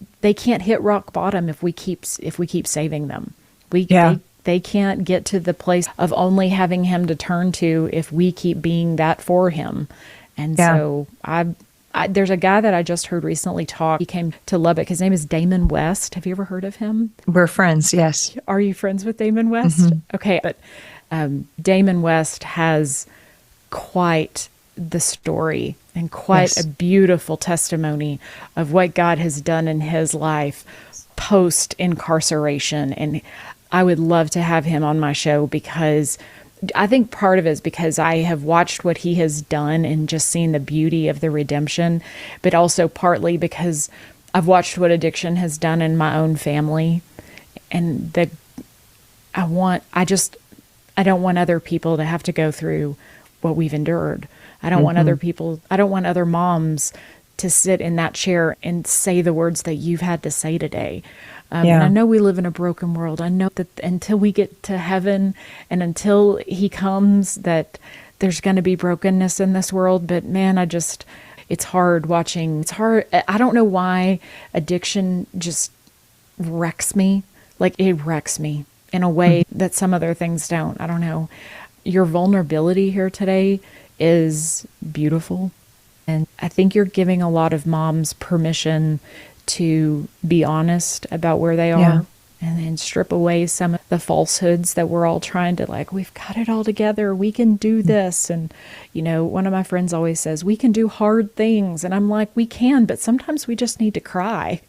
hit rock bottom if we keep saving them. They can't get to the place of only having him to turn to if we keep being that for him. And so there's a guy that I just heard recently talk. He came to Lubbock. His name is Damon West. Have you ever heard of him? We're friends, yes. Are you friends with Damon West? Okay, but Damon West has quite the story and quite a beautiful testimony of what God has done in his life post incarceration. And I would love to have him on my show because I think part of it is because I have watched what he has done and just seen the beauty of the redemption, but also partly because I've watched what addiction has done in my own family. And I don't want other people to have to go through what we've endured. I don't want I don't want other moms to sit in that chair and say the words that you've had to say today. And I know we live in a broken world. I know that until we get to heaven and until he comes, that there's going to be brokenness in this world. But man, it's hard watching. It's hard. I don't know why addiction just wrecks me. Like it wrecks me in a way that some other things don't. I don't know. Your vulnerability here today is beautiful. And I think you're giving a lot of moms permission to be honest about where they are and then strip away some of the falsehoods that we're all trying to we've got it all together. We can do this. And, one of my friends always says, we can do hard things. And I'm like, we can, but sometimes we just need to cry.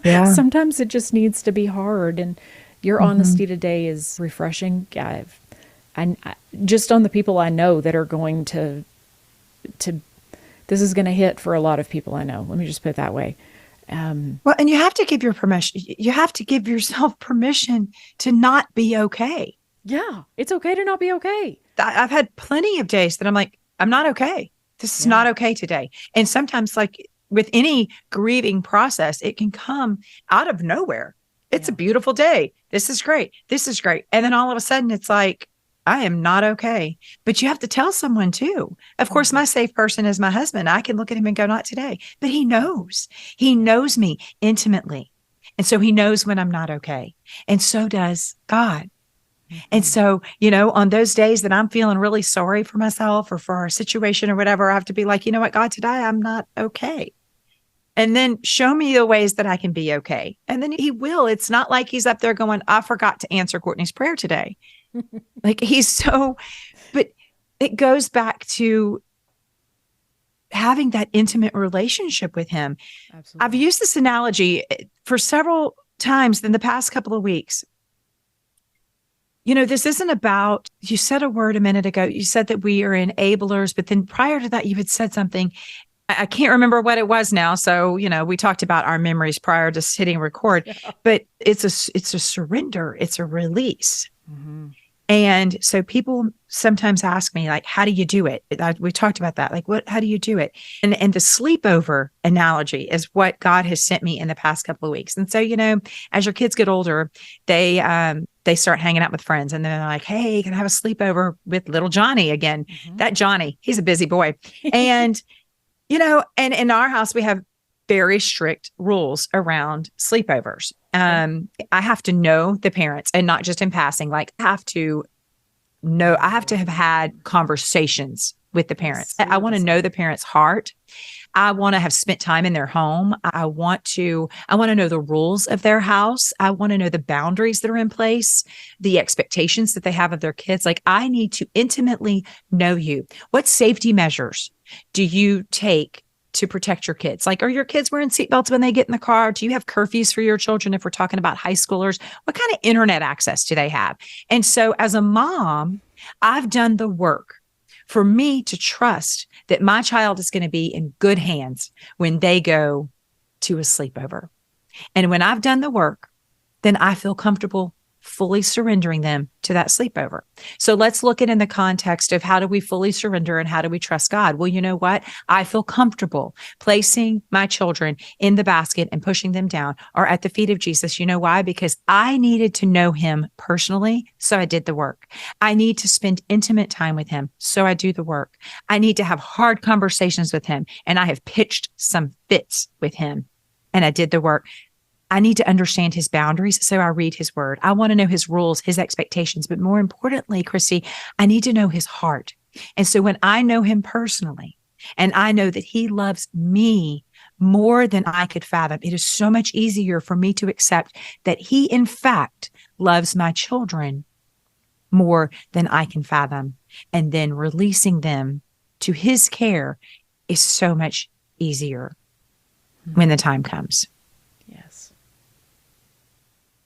Sometimes it just needs to be hard. And your honesty today is refreshing. I just on the people I know that are going to this is going to hit for a lot of people I know. Let me just put it that way. Well, and you have to give you have to give yourself permission to not be okay. Yeah, it's okay to not be okay. I've had plenty of days that I'm like, I'm not okay. This is not okay today. And sometimes with any grieving process, it can come out of nowhere. It's a beautiful day. This is great. This is great. And then all of a sudden it's like, I am not okay. But you have to tell someone too. Of course, my safe person is my husband. I can look at him and go, not today. But he knows. He knows me intimately. And so he knows when I'm not okay. And so does God. And so, on those days that I'm feeling really sorry for myself or for our situation or whatever, I have to be like, you know what, God, today I'm not okay. And then show me the ways that I can be okay. And then he will. It's not like he's up there going, I forgot to answer Courtney's prayer today. But it goes back to having that intimate relationship with him. Absolutely. I've used this analogy for several times in the past couple of weeks. This isn't about, you said a word a minute ago. You said that we are enablers, but then prior to that, you had said something. I can't remember what it was now. So, we talked about our memories prior to hitting record, but it's a surrender. It's a release. And so people sometimes ask me, like, how do you do it? We talked about that. Like, how do you do it? And the sleepover analogy is what God has sent me in the past couple of weeks. And so, as your kids get older, they start hanging out with friends, and they're like, hey, can I have a sleepover with little Johnny again? Mm-hmm. That Johnny, he's a busy boy. And, and in our house, we have very strict rules around sleepovers. I have to know the parents, and not just in passing. Like, I have to have had conversations with the parents. I want to know the parents' heart. I want to have spent time in their home. I want to know the rules of their house. I want to know the boundaries that are in place, the expectations that they have of their kids. Like, I need to intimately know you. What safety measures do you take to protect your kids? Like, are your kids wearing seatbelts when they get in the car? Do you have curfews for your children? If we're talking about high schoolers, what kind of internet access do they have? And so as a mom, I've done the work for me to trust that my child is going to be in good hands when they go to a sleepover. And when I've done the work, then I feel comfortable fully surrendering them to that sleepover. So let's look at it in the context of, how do we fully surrender and how do we trust God? Well, you know what? I feel comfortable placing my children in the basket and pushing them down, or at the feet of Jesus. You know why? Because I needed to know him personally, so I did the work. I need to spend intimate time with him, so I do the work. I need to have hard conversations with him, and I have pitched some fits with him, and I did the work. I need to understand his boundaries, so I read his word. I want to know his rules, his expectations, but more importantly, Christy, I need to know his heart. And so when I know him personally, and I know that he loves me more than I could fathom, it is so much easier for me to accept that he, in fact, loves my children more than I can fathom. And then releasing them to his care is so much easier when the time comes.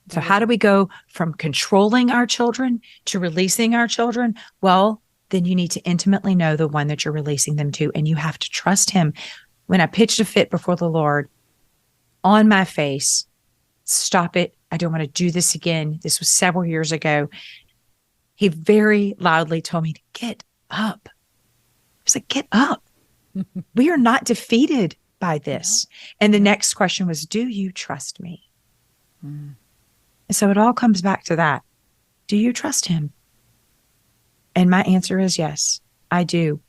So how do we go from controlling our children to releasing our children? Well, then you need to intimately know the one that you're releasing them to, and you have to trust him. When I pitched a fit before the Lord, on my face, stop it. I don't want to do this again. This was several years ago. He very loudly told me to get up. I was like, get up. We are not defeated by this. No. And the next question was, do you trust me? And so it all comes back to that. Do you trust him? And my answer is yes, I do.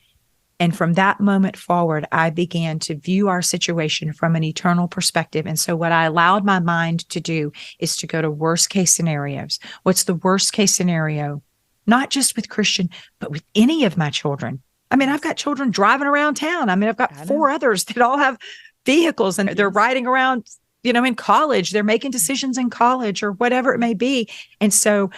And from that moment forward, I began to view our situation from an eternal perspective. And so what I allowed my mind to do is to go to worst case scenarios. What's the worst case scenario? Not just with Christian, but with any of my children. I mean, I've got children driving around town. I mean, I've got 4 others that all have vehicles, and they're riding around, in college. They're making decisions in college or whatever it may be. And so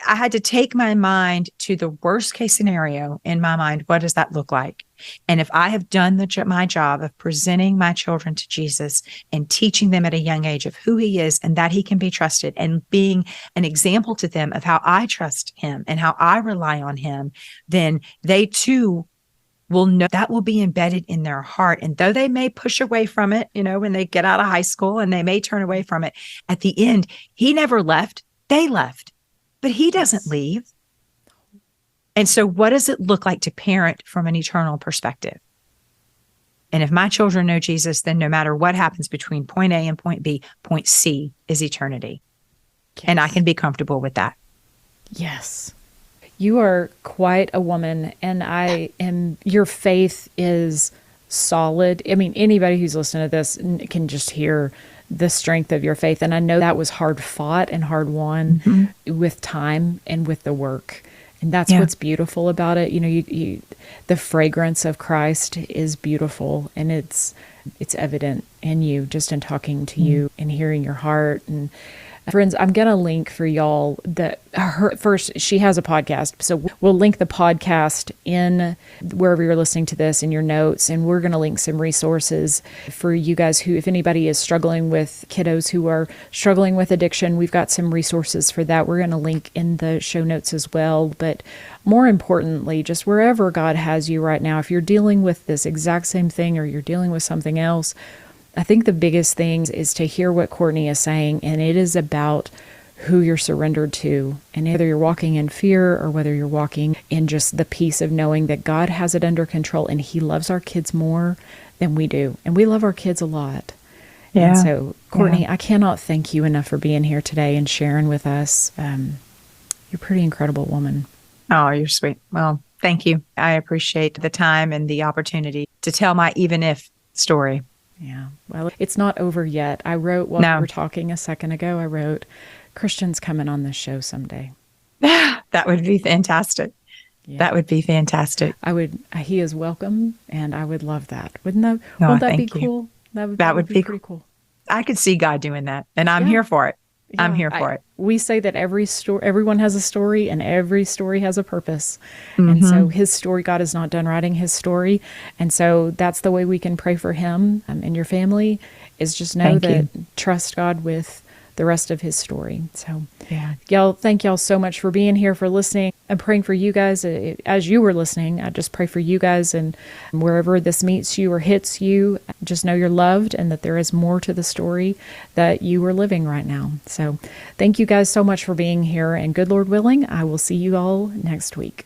I had to take my mind to the worst case scenario in my mind. What does that look like? And if I have done my job of presenting my children to Jesus and teaching them at a young age of who he is and that he can be trusted, and being an example to them of how I trust him and how I rely on him, then they too will know that will be embedded in their heart. And though they may push away from it, when they get out of high school, and they may turn away from it, at the end, he never left. They left, but he doesn't leave. And so what does it look like to parent from an eternal perspective? And if my children know Jesus, then no matter what happens between point A and point B, point C is eternity. Yes. And I can be comfortable with that. Yes. You are quite a woman, and your faith is solid. I mean, anybody who's listening to this can just hear the strength of your faith. And I know that was hard fought and hard won with time and with the work. And that's what's beautiful about it. The fragrance of Christ is beautiful, and it's evident in you, just in talking to you and hearing your heart. And friends, I'm going to link for y'all she has a podcast. So we'll link the podcast in wherever you're listening to this in your notes. And we're going to link some resources for you guys if anybody is struggling with kiddos who are struggling with addiction, we've got some resources for that. We're going to link in the show notes as well. But more importantly, just wherever God has you right now, if you're dealing with this exact same thing or you're dealing with something else, I think the biggest thing is to hear what Courtney is saying, and it is about who you're surrendered to. And whether you're walking in fear or whether you're walking in just the peace of knowing that God has it under control and He loves our kids more than we do. And we love our kids a lot. Yeah. And so, Courtney, I cannot thank you enough for being here today and sharing with us. You're a pretty incredible woman. Oh, you're sweet. Well, thank you. I appreciate the time and the opportunity to tell my even if story. Yeah. Well, it's not over yet. I wrote while we were talking a second ago, I wrote, Christian's coming on this show someday. That would be fantastic. Yeah. That would be fantastic. He is welcome, and I would love that. Wouldn't that be cool? That would be pretty cool. I could see God doing that, and I'm here for it. Yeah, I'm here for it. We say that everyone has a story, and every story has a purpose. Mm-hmm. And so His story, God is not done writing His story. And so that's the way we can pray for him and your family, is just know trust God with the rest of His story. So y'all, thank y'all so much for being here, for listening. I'm praying for you guys as you were listening. I just pray for you guys, and wherever this meets you or hits you, just know you're loved and that there is more to the story that you are living right now. So thank you guys so much for being here, and good Lord willing, I will see you all next week.